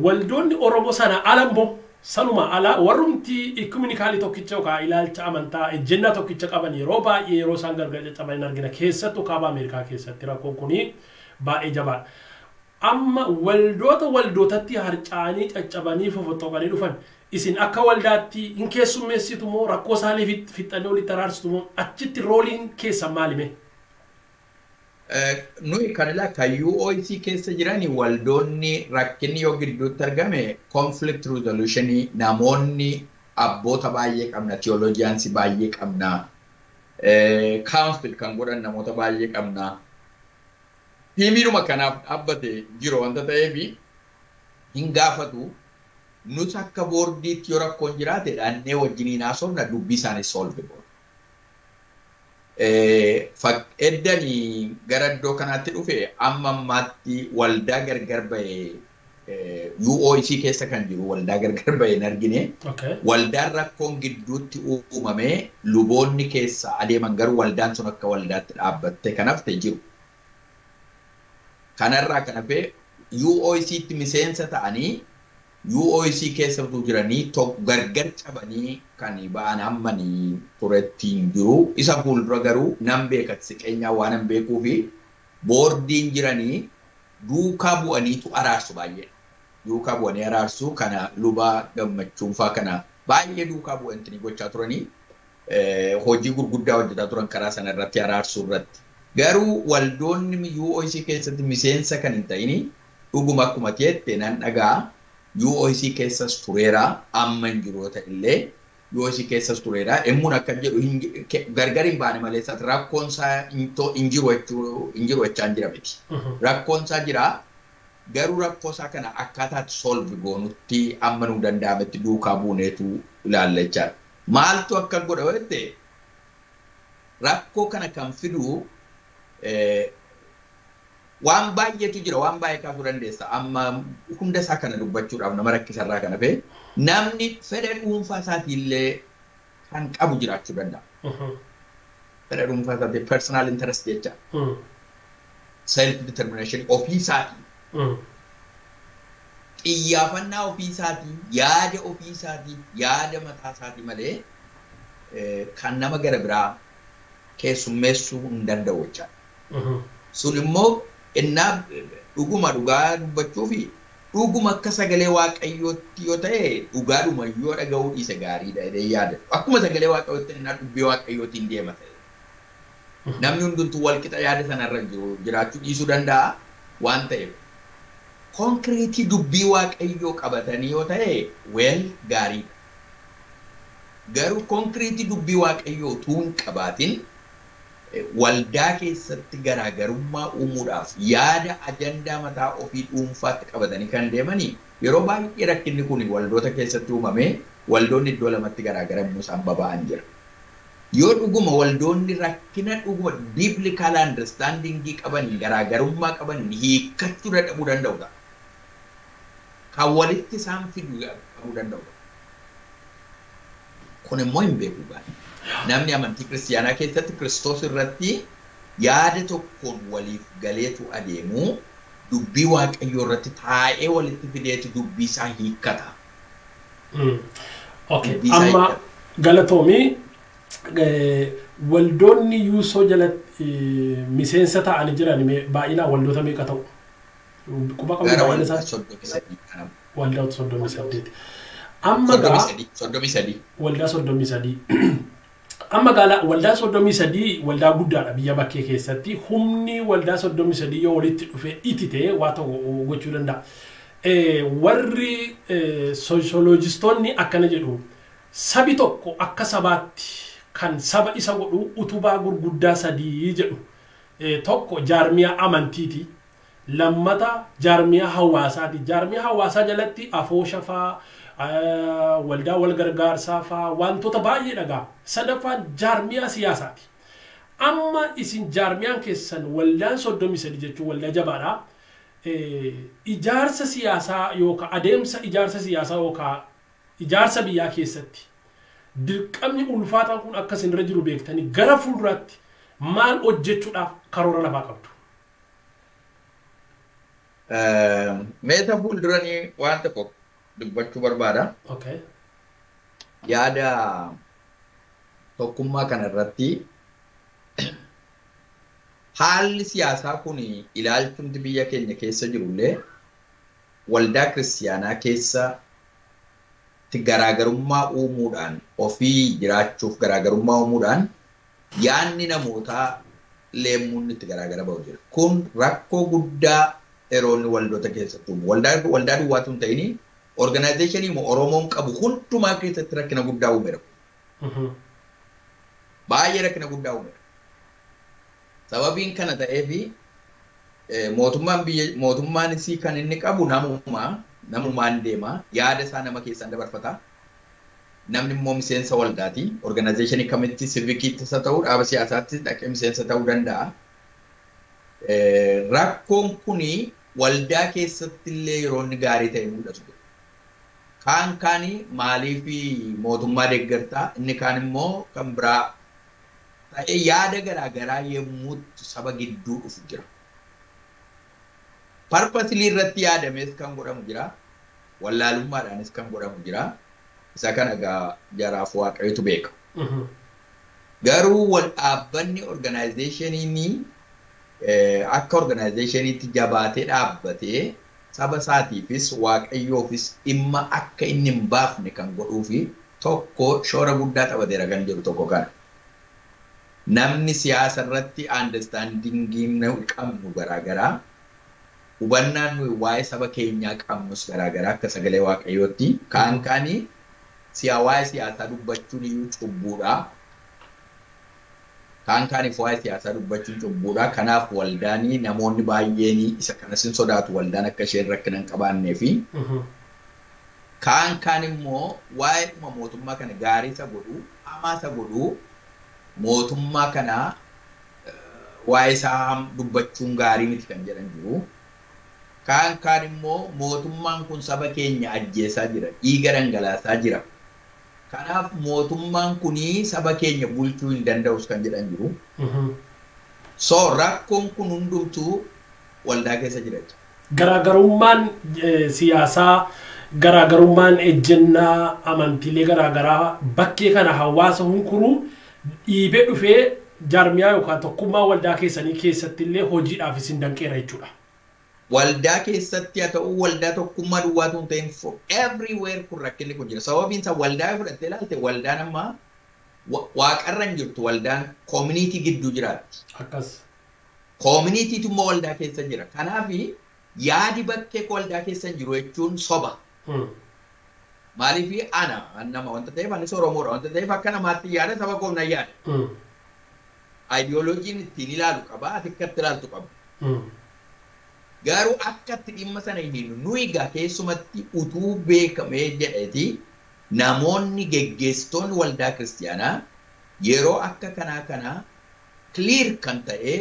Waldoonni Oromoo sana alammoo sanuma ala warrumti ikuminikaali tokkicha yookaan ilaalcha amantaa ejjennaa tokkicha qaban yeroo baay'ee yeroo isaan gargar caccaban argina keessattuu kaaba Ameerikaa keessatti rakkoon kuni baay'ee jabaadha. Amma waldootatti harca'anii caccabanii fofoxoqanii dhufan isin akka waldaatti hin keessummeessitu moo rakkoo isaanii fixxanii walitti araarsitu moo achitti rooliin keessan maalime? Nuyi kan ilaalka UOIC keessa jirani waldoonni rakkinni yoo gidduutti argame conflict resolutionii namoonni abboota baay'ee qabna theologians baay'ee qabna council kan godhan namoota baay'ee qabna tiimiidhuma kanaaf dhaabbate jiru wanta ta'eef hin gaafatu nus akka boordiitti yoo rakkoon jiraate dhaannee wajjiniin haasofna dubbii isaanii solve godhu. Eddanii gara iddoo kanaatti dhufe amma ammaatti waldaa gargar ba'e UOIC keessa kan jiru waldaa gargar ba'e hin argine. Waldaan rakkoon gidduutti uumamee luboonni keessa adeeman garuu waldaan sun akka waldaatti dhaabbatte kanaaf ta'e jiru. Kanarraa kan hafe UOIC'tti miseensa ta'anii UOIC keessa jiranii gargar cabanii kan ba'an hammanii turettiin jiru isa fuuldura garuu nan beekat siqeenyaa waan hin beekuu fi boordiin jiranii duukaa bu'aniitu araarsu baay'ee duukaa bu'anii araarsu kana Luba gammachuunfaa kana baay'ee duukaa bu'anii gochaa turanii hojii gurguddaa hojjetaa turan karaa sana irratti araarsuu irratti garuu waldoonni UOIC keessatti miseensa kan hin ta'ini dhuguma akkuma jette nan dhagaa UOIC keessas tureera amma hin jiru illee UOIC keessas tureera emmuun akka jedhu gargar hin baane malee rakkoon isaa hin jiru jechaa jira miti. Rakkoon isaa jira garuu rakkoo isaa kana akkaataatti solve goonutti amma nuu danda'ametti duukaa buuneetu ilaalla jechaadha. Maaltu akka godha jette rakkoo kana kan fidu waan baay'eetu jira waan baay'ee kaasuu dandeessa amma hunda isaa kana dubbachuudhaaf nama rakkisarraa kana fe namni fedha dhuunfaa isaatiillee kan qabu jiraachuu danda'a. Fedha dhuunfaa isaatii personal interest jecha self determination ofii isaatii xiyyaafannaa ofii isaatii yaada ofii isaatii yaada mataa isaatii malee kan nama gara biraa keessummeessuu hin danda'u jechaadha. Sun immoo innaa dhuguma dhugaa dubbachuu fi dhuguma akka sagalee waaqayyootti yoo ta'e dhugaadhuma yoo dhaga'uu dhiise gaariidha jedhee yaada. Akkuma sagalee waaqayyootti innaa dubbii waaqayyootiin deema ta'e. Namni hundumtuu walqixa yaada sanarra jiraachuu dhiisuu danda'a waan ta'eef. Konkreetii dubbii waaqayyoo qabatanii yoo ta'e weel gaariidha. Garuu konkreetii dubbii waaqayyoo tuun qabaatiin waldaa keessatti garaagarummaa uumuudhaaf yaada ajandaa mataa ofii dhuunfaatti qabatanii kan deemanii yeroo baay'ee rakkinni kun waldoota keessatti uumamee waldoonni iddoo lamatti garaagaramuu isaan baba'an jira. Yoo dhuguma waldoonni rakkina dhuguma biblical understandingii qabaniin garaagarummaa qabaniin hiikkachuu dadhabuu danda'udha. Kan walitti isaan fiduu qabuu danda'udha. Kun immoo hin beeku gaani. Namni amantii kiristiyaanaa keessatti Kiristoos irratti yaada tokkoon waliif galeetu adeemu dubbii waaqayyoo irratti taa'ee walitti fideetu dubbii isaa hiikkata. Okay, amma galatoomii waldoonni yuusoo jalatti miseensa ta'anii jiran baay'inaan waldoota meeqa ta'u? Quba qabu baay'ina isaa? Waldaa 38. Amma gaa 33. Waldaa 33. Amma gaala waldaa 33 waldaa guddaadha biyya bakkee keessatti humni waldaa 33 yoo walitti dhufe itite waa ta'u gochuu danda'a. Warri sooshooloojistoonni akkana jedhu sabi tokko akka sabaatti kan saba isa godhu utubaa gurguddaa sadii jedhu. Tokko jaarmiyaa amantiiti. Lammata jaarmiyaa hawaasaati. Jaarmiyaa hawaasaa jalatti afoosha fa'aa waldaa wal gargaarsaa fa'aa wantoota baay'ee dhagaa. Sadaffaan jaarmiyaa siyaasaati. Amma isin jaarmiyaan keessan waldaan 33 jechuun waldaa jabaadha. Ijaarsa siyaasaa yookaan adeemsa ijaarsa siyaasaa yookaan ijaarsa biyyaa keessatti dirqamni ulfaataan kun akka isin irra jiru beektanii gara fuulduraatti maal hojjechuudhaaf karoora lafaa qabdu? Meeta fuulduranii waan tokko dubbachuu barbaada. Okay. Yaada tokkummaa kanarratti haalli siyaasaa kun ilaalchumti biyya keenya keessa jirullee waldaa kiristiyaanaa keessatti garaagarummaa uumuudhaan ofii jiraachuuf garaagarummaa uumuudhaan yaanni namootaa leemmuun itti garaagara ba'u jira. Kun rakkoo guddaa yeroonni waldoota keessatti uumu. Waldaa duwwaatu hin ta'ini organizationii Oromoon qabu hundumaa keessatti rakkina guddaa uumeera. Baay'ee rakkina guddaa uumeera. Sababiin kana ta'eefi mootummaan isii kan inni qabu namumaan deema yaada isaa nama keessaan dabarfata. Namni immoo miseensa waldaati. Organizationii kamitti civikiitti isa ta'uu dhaaba siyaasaatti dhaqee miseensa ta'uu danda'a. Rakkoon kuni waldaa keessatti illee yeroo inni gaarii ta'e mul'atu. Kaan maaliif mootummaa deeggartaa inni kaan immoo kan biraa ta'ee yaada garaagaraa yommuu saba gidduu dhufu jira. Parpasilii irratti yaadames kan godhamu jira. Wallaalummaadhaanis kan godhamu jira. Isa kana egaa jaraaf waaqayyotu beeka. Garuu wal dhaabbanni organizationii akka organizationiitti jabaatee dhaabbatee saba isaatiifis waaqayyoofis dhimma akka inni hin baafne kan godhuu fi tokko shoora guddaa taphateera kan jedhu tokko kana. Namni siyaasa irratti understandingiin qabnu garaagaraa hubannaan nuyi waa'ee saba keenyaa qabnus garaagaraa akka sagalee waaqayyootti kaanii waa'ee siyaasaa dubbachuun iyyuu cubbuudha. Kaaniif waa'ee siyaasaa dubbachuun cubbuudha. Kanaaf waldaanii namoonni baay'een isa kanas hin sodaatu waldaan akka isheen rakkina hin qabaannee fi kaan immoo waa'ee mootummaa kana gaarii isa godhu hamaa isa godhu mootummaa kana waa'ee isaa dubbachuun gaarii miti kan jedhan jiru. Kaan immoo mootummaan kun saba keenya ajjeesaa jira, dhiiga dhangalaasaa jira. Kanaaf mootummaan kunii saba keenya bulchuu hin danda'us kan jedhan jiru. So rakkoon kun hundumtuu waldaa keessa jira. Garaagarummaan siyaasaa, garaagarummaan ejjennaa amantiilee garaagaraa bakkee kana hawaasa hunkuruu dhiibee dhufee jaarmiyaa yookaan tokkummaa waldaa keessanii keessatti illee hojiidhaaf isin danqeera jechuudha. Waldaa keessatti haa ta'u waldaa tokkummaa duwwaatu hin ta'in for everywhere kun rakkinni kun jira. Sababiin isaa waldaa fudhattee ilaalte waldaan amma waaqarra hin jirtu waldaan community gidduu jiraatti. Akkas. Communitytu immoo waldaa keessa jira. Kanaaf yaadi bakkee waldaa keessa hin jiru jechuun soba. Maaliif nama wanta ta'eef anis Oromoodha wanta ta'eef akka namaatti yaada saba koo na yaada. Ideoloojiin ittiin ilaalu qaba ati akkatti ilaaltu qaba. Garuu akkatti dhimma sana hin nuyi egaa keessumatti utuu beekamee jedheeti namoonni geggeessitoonni waldaa kiristiyaanaa yeroo akka kanaa clear kan ta'e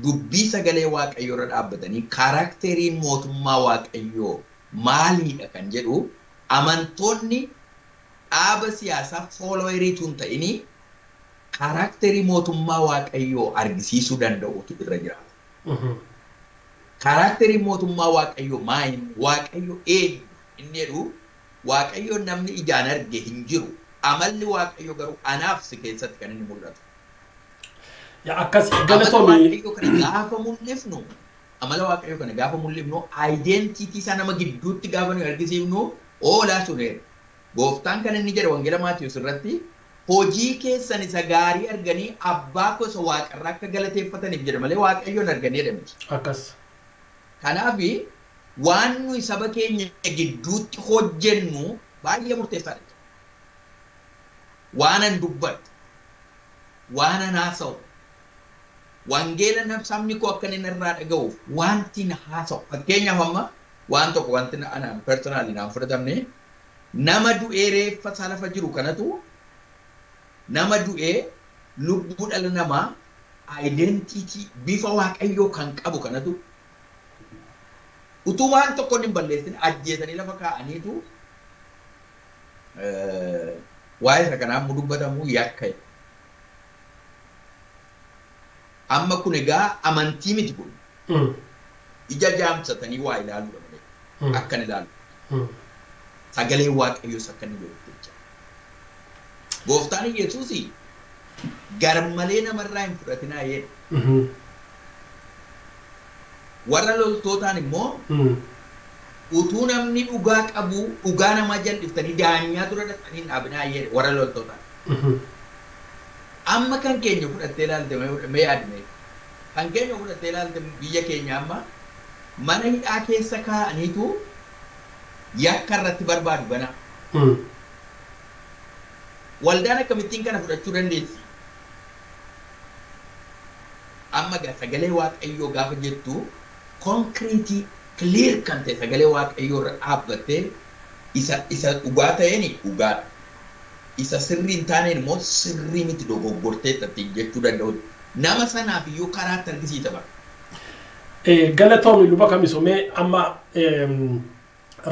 dubbii sagalee waaqayyoo irra dhaabbatanii kaaraakteriin mootummaa waaqayyoo maaliidha kan jedhu amantoonni dhaaba siyaasaa fooloweriitu hin ta'ini kaaraakterii mootummaa waaqayyoo argisiisuu danda'utu irra jiraata. Kaaraakterii mootummaa waaqayyoo maali? Waaqayyoo eenyu? Inni jedhu waaqayyoo namni ijaan arge hin jiru. Amalli waaqayyoo garuu anaaf si keessatti kan inni mul'atu. Akkas galatoomii gaafa mul'ifnu amala waaqayyoo kana gaafa mul'ifnu identiitii isaa nama gidduutti gaafa nu argisiifnu oolaa suneera. Gooftaan kan inni jedhe wangeela Maatiyus irratti hojii keessan isa gaarii arganii abbaa gosa waaqarraa akka galateeffataniif jedha malee waaqayyoon arganii jedhamti. Akkas. Kanaaf waan nuyi saba keenya gidduutti hojjennu baay'ee murteessaadha. Waan an dubbadhu, waan an haasa'u, wangeela sabni koo akka inni irraa dhaga'uuf wanti na haasa'u. Fakkeenyaaf amma waan tokko wanti anaan personaali naan fudhatamne nama du'ee reeffa isaa lafa jiru kanatu nama du'ee lubbuu dhala namaa identiitii bifa waaqayyoo kan qabu kanatu utuu waan tokko hin balleessin ajjeesanii lafa kaa'aniitu waa'ee isa kanaaf dubbatamu yakka. Amma kun egaa amantii miti kun. Ija jaamsatanii waa ilaaluudha malee. Akkan ilaalu. Sagalee waaqayyoos akka inni beeku jecha. Gooftaan Yesuus garmalee namarraa hin fudhatinaa jedhe. Warra loltootaan immoo utuu namni dhugaa qabu dhugaa namaa jal'iftanii daanyaa dura dhaqanii hin dhaabinaa jedhe warra loltootaan. Amma kan keenya fudhattee ilaalte mee yaadne kan keenya fudhattee ilaalte biyya keenya amma mana hidhaa keessa kaa'aniitu yakka irratti barbaadu bana. Waldaan akkamittiin kana fudhachuu dandeessi? Amma sagalee waaqayyoo gaafa jettu concrete clear kan ta'e sagalee waaqayyoo irra dhaabbattee isa dhugaa ta'een dhugaadha. Isa sirrii hin taaneen immoo sirrii miti dogoggortee ittiin jechuu danda'u. Nama sanaaf iyyuu karaatti argisiisa bara. Galatoomii luba Kamisoo amma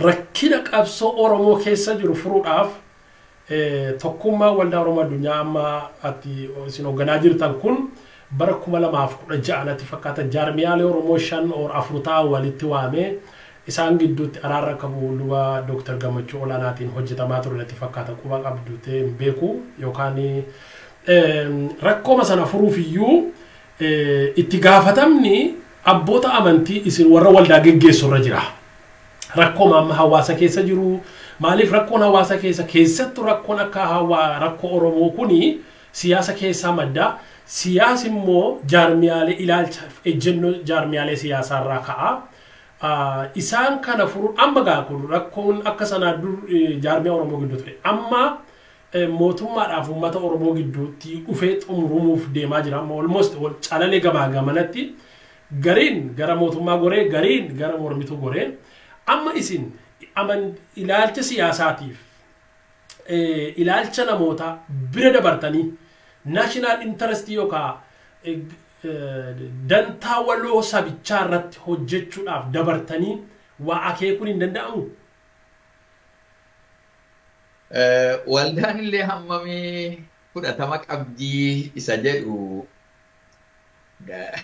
rakkina qabsoo Oromoo keessa jiru furuudhaaf tokkummaa waldaa Oromoo addunyaa amma ati isin hoogganaa jirtan kun bara 2016 natti fakkaata jaarmiyaalee Oromoo 5 walitti waamee isaan gidduutti araara qabu luba Dr. Gammachuu Olaanaatiin hojjetamaa ture natti fakkaata quba qabdutee beeku yookaan rakkooma sana furuuf iyyuu itti gaafatamni abboota amantii isin warra waldaa geggeessu irra jira. Rakkooma amma hawaasa keessa jiru maaliif rakkoon hawaasa keessattuu rakkoon akka rakkoo Oromoo kuni siyaasa keessaa madda siyaasi immoo jaarmiyaalee ilaalcha ejjennoo jaarmiyaalee siyaasaa irraa ka'a. Isaan kana furuun amma gaakun rakkoon akka sanaa dur jaarmiyaa Oromoo gidduu ture amma mootummaadhaaf uummata Oromoo gidduutti dhufee xumurumuuf deemaa jira amma almost calalee gamaa gamanatti gariin gara mootummaa goree gariin gara mormituu goree amma isin ilaalcha siyaasaatiif ilaalcha namoota bira dabartanii national interest yookaan dantaa waloo sabichaa irratti hojjechuudhaaf dabartanii waa akeekuun hin danda'amu. Waldaan illee hammamii fudhatama qabdii isa jedhu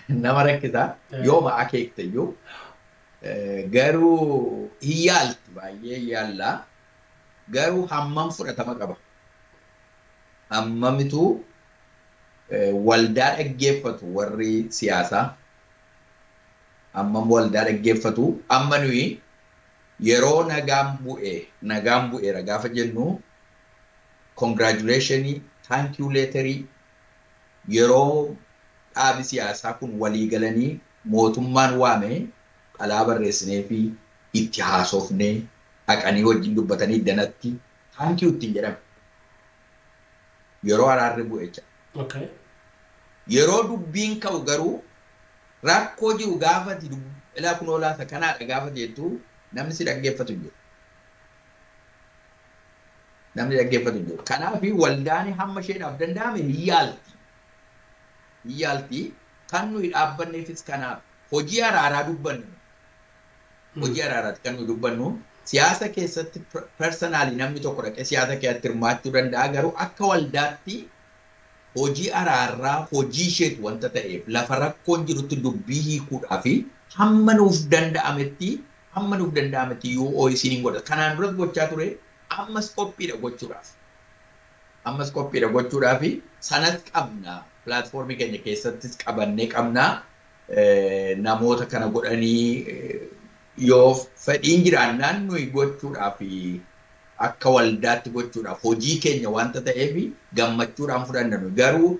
nama rakkisa yooma akeekte iyyuu garuu hin yaalti baay'ee yaalla garuu hammam fudhatama qaba. Hammamitu waldaa dhaggeeffatu warri siyaasaa hammam waldaa dhaggeeffatu amma nuyi yeroo nagaan bu'eera gaafa jennu congratulationii thank you letterii yeroo dhaabi siyaasaa kun walii galanii mootummaan waame qalaa barreessinee fi itti haasofnee haqanii wajjin dubbatanii danatti thank you ittiin jedhama. Yeroo araarri bu'e jecha. Okay. Yeroo dubbiin ka'u garuu rakkoo jiru gaafati ilaa kun olaasa kanaadha gaafati jettu namni si dhaggeeffatu jiru. Namni dhaggeeffatu jiru. Kanaaf waldaan hamma isheedhaaf danda'ame hin yaalti. Kan nuyi dhaabbanneefis kanaaf hojii araaraa dubbannu. Hojii araaraati kan nuyi dubbannu. Siyaasa keessatti personaalii namni tokko dhaqee siyaasa keessatti hirmaachuu danda'a garuu akka waldaatti hojii araaraa hojii isheetu wanta ta'eef lafa rakkoon jirutti dubbii hiikuudhaa fi hamma nuuf danda'ametti yoo OEC'n godha. Kanaan duras gochaa ture ammas qophiidha gochuudhaa fi sanas qabna. Pilaatfoormii keenya keessattis qabannee qabna. Namoota kana godhanii yoo fedhiin jiraannaan nuyi gochuudhaaf akka waldaatti gochuudhaaf hojii keenya wanta ta'eef gammachuudhaan fudhanna nuyi garuu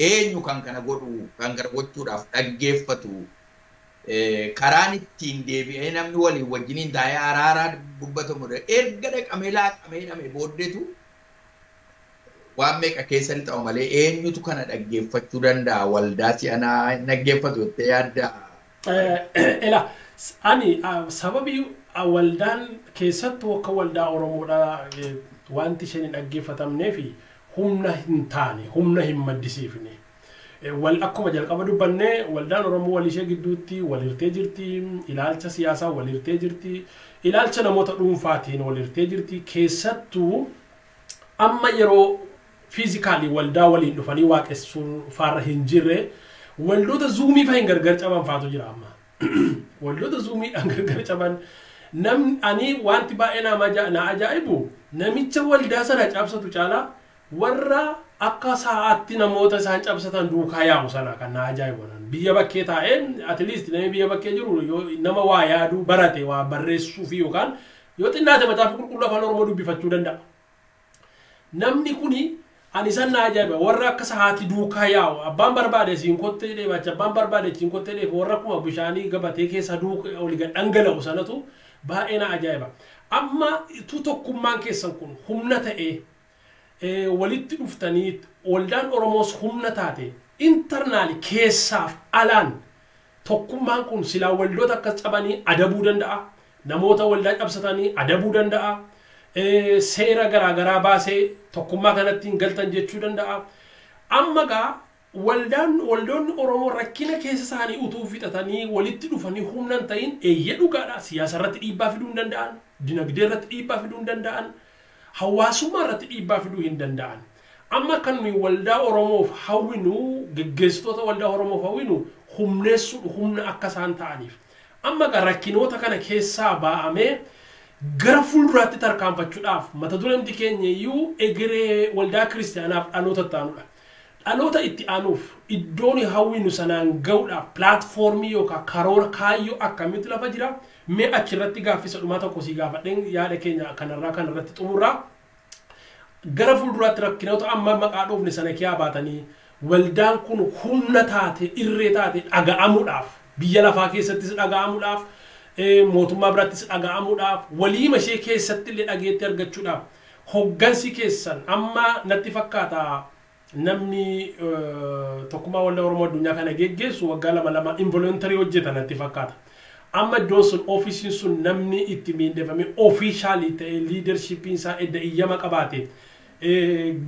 eenyu kan kana godhu kan kana gochuudhaaf dhaggeeffatu karaan ittiin deebi'ee namni waliin wajjiniin taa'ee araaraa dubbatamudha erga dhaqamee laaqamee hidhamee booddeetu waan meeqa keessatti ta'u malee eenyutu kana dhaggeeffachuu danda'a waldaa si'anaa hin dhaggeeffatu jettee yaadda. Ani sababii waldaan keessattuu akka waldaa Oromoodhaa wanti isheen hin dhaggeeffatamnee fi humna hin taane, humna hin maddisiifne. Akkuma jalqaba dubbannee waldaan Oromoo walishee gidduutti walirtee jirti, ilaalcha siyaasaa walirtee jirti, ilaalcha namoota dhuunfaatiin walirtee jirti. Keessattuu amma yeroo fiizikaalii waldaa waliin dhufanii waaqessuun faarra hin jirre waldoota zuumii fahin gargar caban faatu jira amma. Waldoota zuumiidhaan gargar caban ani wanti baay'ee na ajaa'ibu namicha waldaa sana cabsatu caalaa warra akka sa'aatti namoota isaan cabsatan duukaa yaa'u sana kan na ajaa'ibu. Biyya bakkee taa'ee at least namni biyya bakkee jiru nama waa yaaduu barate waa barreessuu fi yookaan yoo xinnaate macaafa qulqulluu afaan Oromoo dubbifachuu danda'a. Namni kuni ani san na ajaa'iba warra akka sa'aatti duukaa yaa'u abbaan barbaade siin kottee dheebacha abbaan barbaade siin kottee dheebu warra kuma bishaanii gabatee keessa duukaa oli dhangala'u sanatu baay'ee na ajaa'iba. Amma tokkummaan keessan kun humna ta'ee walitti dhuftanii waldaan Oromoos humna taate internaali keessaaf alaan tokkummaan kun silaa waldoota akkas cabanii adabuu danda'a. Namoota waldaa cabsatanii adabuu danda'a. Seera garaagaraa baasee tokkummaa kanatti hin galtan jechuu danda'a. Amma gaa waldoonni Oromoo rakkina keessa isaanii utuu fixatanii walitti dhufanii humna hin ta'in eeyyee dhugaadha. Siyaasa irratti dhiibbaa fiduu hin danda'an, dinagdee irratti dhiibbaa fiduu hin danda'an, hawaasummaa irratti dhiibbaa fiduu hin danda'an. Amma kan nuyi waldaa Oromoof hawwinu geggeessitoota waldaa Oromoof hawwinu humneessuudha humna akka isaan ta'aniif. Amma gaa rakkinoota kana keessaa ba'amee gara fuulduraatti tarkaanfachuudhaaf mata dureen keenya iyyuu egeree waldaa kiristiyaanaaf dhaloota ta'anudha. Dhaloota itti aanuuf iddoon hawwinu sanaan ga'uudhaaf pilaatfoormii yookaan karoora kaayyoo akkamitti lafa jira mee achirratti gaaffisa dhumaa tokko sii gaafadheen yaada keenya kanarratti xumurraa gara fuulduraatti rakkinoota amma maqaa dhoofne sana kiyaa baatanii waldaan kun humna taate irree taate dhaga'amuudhaaf biyya lafaa keessattis dhaga'amuudhaaf mootummaa birattis dhaga'amuudhaaf waliima ishee keessatti illee dhageetti argachuudhaaf hoggansi keessan amma natti fakkaata namni tokkummaa waldaa Oromoo addunyaa kana geggeessu waggaa lama involuntarii hojjetan natti fakkaata. Amma iddoon sun ofiisiin sun namni itti miindeffame ofiishaalii ta'e liidarshiipiin isaa edda iyyama qabaate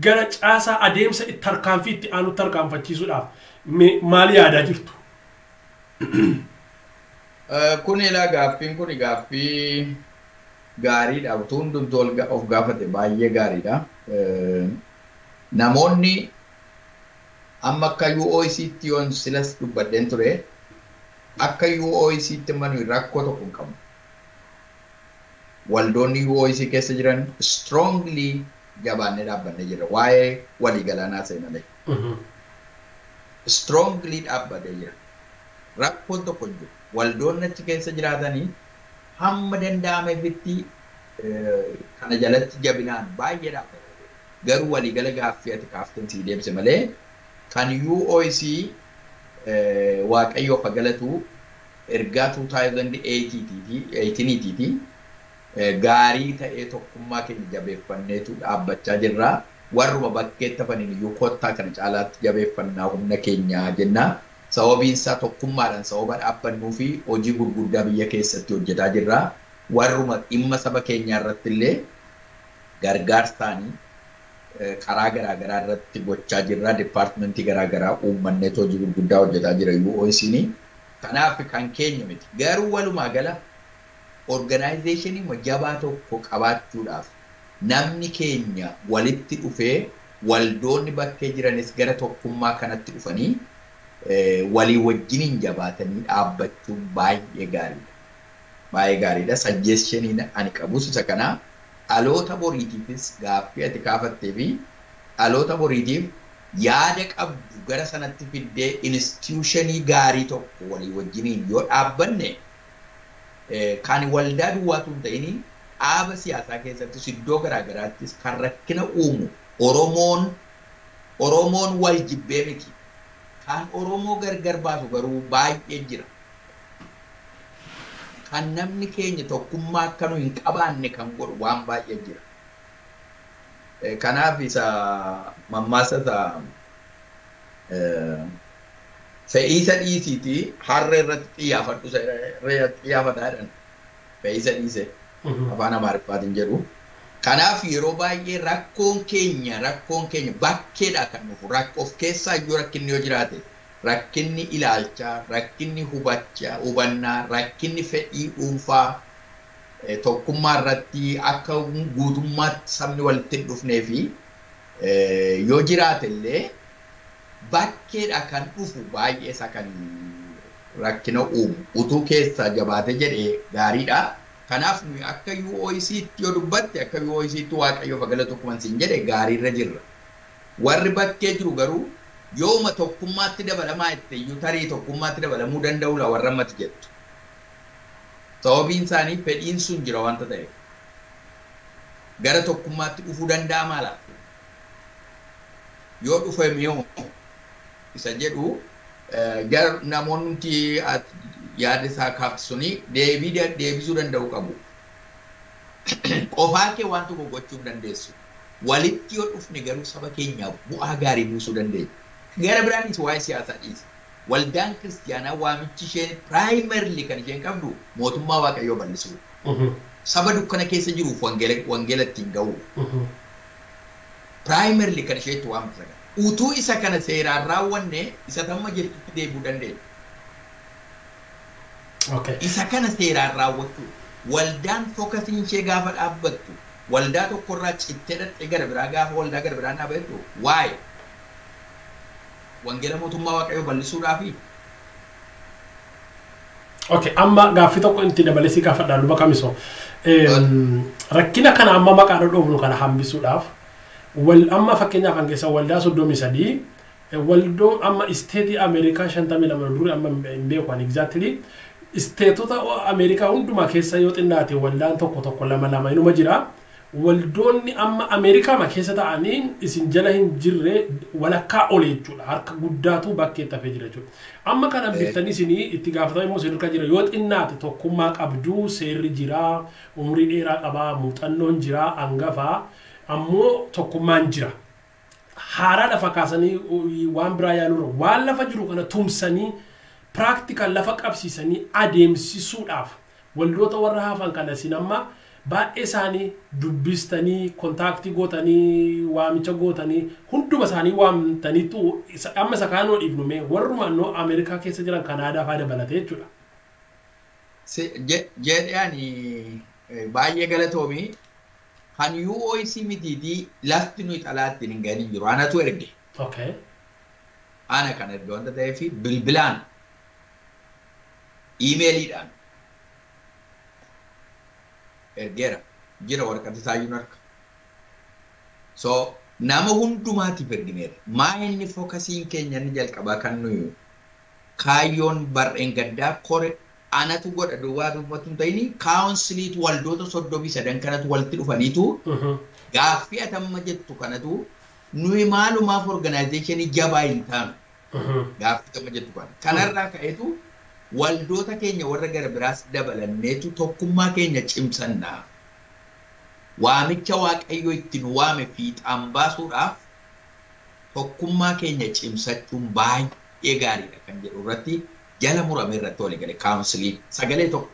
gara caasaa adeemsa itti tarkaanfii itti aanu tarkaanfachiisuudhaaf maal yaadaa jirtu? Kun ilaa gaaffiin kun gaaffii gaariidha. Utuu hundumtuu of gaafate baay'ee gaariidha. Namoonni amma akka UOEC'tti yoon silas dubbadheen ture akka UOEC'tti manu rakkoo tokko hin qabu. Waldoonni UOEC keessa jiran strongly jabaannee dhaabbannee jira. Waa'ee waliigalaanaa seenalee. Strongly dhaabbatee jira. Rakkoon tokko hin jiru. Waldoonni achi keessa jiraatanii hamma danda'ameefitti kana jalatti jabinaan baay'ee dhaabbata. Garuu waliigala gaaffii ati kaaftan sii deebise malee kan UOEC Waaqayyoo fagalatu ergaa 2018 ti gaarii ta'ee tokkummaa keenya jabeeffanneetu dhaabbachaa jirra. Warruma bakkeetta faniin iyyuu kottaa kana caalaatti jabeeffannaa humna keenyaa jenna. Sababiin isaa tokkummaadhaan sababa dhaabbannuu fi hojii gurguddaa biyya keessatti hojjetaa jirra. Warruma dhimma saba keenyaa irratti illee gargaarsaanii karaa garaagaraa irratti gochaa jirra. Dipaartimentii garaagaraa uummanneet hojii gurguddaa hojjetaa jira UOIC'n. Kanaaf kan keenya miti. Garuu walumaa gala organizationii jabaa tokko qabaachuudhaaf namni keenya walitti dhufee waldoonni bakkee jiranis gara tokkummaa kanatti dhufanii walii wajjiniin jabaatanii dhaabbachuun baay'ee gaariidha. Baay'ee gaariidha. Suggestionii ani qabus isa kana dhaloota boriitiifis gaaffii ati kaafattee fi dhaloota boriitiif yaada qabdu gara sanatti fiddee institutionii gaarii tokko walii wajjiniin yoo dhaabbanne kan waldaa duwwaatu hin ta'in dhaaba siyaasaa keessattis iddoo garaagaraattis kan rakkina uumu Oromoon wal jibbee miti. Kan Oromoo gargar baasu garuu baay'ee jira. Kan namni keenya tokkummaa akka nu hin qabaanne kan godhu waan baay'ee jira. Kanaaf isa mammaasa fe'iisa dhiisiiti harra irratti xiyyaafataadhaan fe'iisa dhiise afaan Amaariffaatiin jedhu. Kanaaf yeroo baay'ee rakkoon keenya bakkeedhaa kan dhufu of keessaa iyyuu rakkinni yoo jiraate rakkinni ilaalchaa, rakkinni hubannaa, rakkinni fedhii dhuunfaa tokkummaa irratti akka guutummaatti sabni walitti hin dhufnee fi yoo jiraate illee bakkeedhaa kan dhufu baay'ee isa kan rakkina uumu utuu keessaa jabaate jedhee gaariidha. Kanaaf nuyi akka UOIC'tti yoo dubbatte akka UOIC'tti Waaqayyoo galatu akkuma siin jedhe gaariirra jirra. Warri bakkee jiru garuu yooma tokkummaatti dabalamaa itti iyyuu tarii tokkummaatti dabalamuu danda'uudha warra ammatti jettu. Sababiin isaanii fedhiin sun jira wanta ta'e. Gara tokkummaatti dhufuu danda'a maala? Yoo dhufe mi'oo isa jedhu namoonni yaada isaa kaafsuni deebisuu danda'u qabu. Qofaa kee waan tokko gochuu dandeessu. Walitti yoo dhufne garuu saba keenyaaf bu'aa gaarii buusuu dandeenya. Gara biraanis waa'ee siyaasaa dhiisa. Waldaan Kiristiyaanaa waamichi isheen piraayimarli kan isheen qabdu mootummaa Waaqayyoo bal'isuu. Saba dukkana keessa jiruuf wangeela ittiin ga'u. Piraayimarli kan isheetti waamtu. Utuu isa kana seeraan raawwanne isa tamma jirtutti deebi'uu dandeenya. Isa kana seeraan raawwachuu waldaan fookasiin ishee gaafa dhaabbattu waldaa tokkorraa cittee dhaqxee gara biraa gaafa waldaa gara biraan dhaabbattu waa'ee wangeela mootummaa Waaqayyoo bal'isuudhaafi. Amma gaaffii tokko itti dabalee si gaafadha Luba Kamisoo. Rakkina kana amma maqaa dhoofnu kana hambisuudhaaf amma fakkeenyaaf hangeessa waldaa 33 waldoo amma isteetii Ameerikaa 52 duri amma hin beekan exactly isteetota Ameerikaa hundumaa keessa yoo xinnaate waldaan tokko lama inuma jira. Waldoonni amma Ameerikaa keessa ta'anii isin jala hin jirre walakkaa ol jechuudha. Harka guddaatu bakkeetti hafee jira jechuudha. Amma kana biftanii isinii itti gaafatama immoo seerri jira yoo xinnaate tokkummaa qabdu seerri jira umurii dheeraa qabaa muuxannoon jira hangafaa ammoo tokkummaan jira. Haaraadha fakkaasanii waan biraa yaaluudha waan lafa jiru kana tumsanii practical lafa qabsiisanii adeemsisuudhaaf waldoota warra hafan kana isin amma baay'ee isaanii dubbistanii kontaaktii gootanii waamicha gootanii hunduma isaanii waamtaniitu amma isa kaanoo dhiifnume warrumaannoo Ameerikaa keessa jiran Kanaadaa fa'aa dabalatee jechuudha. Jedhani baay'ee galatoomii kan UOIC mitiitii lafti nuyi xalaatti hin ganii jiru anatu erge. Ana kan erge wanta ta'eef bilbilaan iimeeliidhaan ergeera jira warqata isaayyuu harka. So nama hundumaatiif ergineera. Maa inni fookasiin keenya ni jalqabaa kan nuyi kaayyoon bar'een gaddaa kore anatu godha duwwaa dubbatu ta'ini kaawunsiliitu waldoota 39 kanatu walitti dhufaniitu gaaffii atamma jettu kanatu nuyi maalumaaf organizationii jabaa hin taanu gaaffii atamma jettu kana. Kanarraa ka'eetu waldoota keenya warra gara biraas dabalanneetu tokkummaa keenya cimsannaa waamicha Waaqayyoo ittiin waame fiixaan baasuudhaaf tokkummaa keenya cimsachuun baay'ee gaariidha kan jedhu irratti jala murame irratti walii gale kaawunsilii sagalee tokko.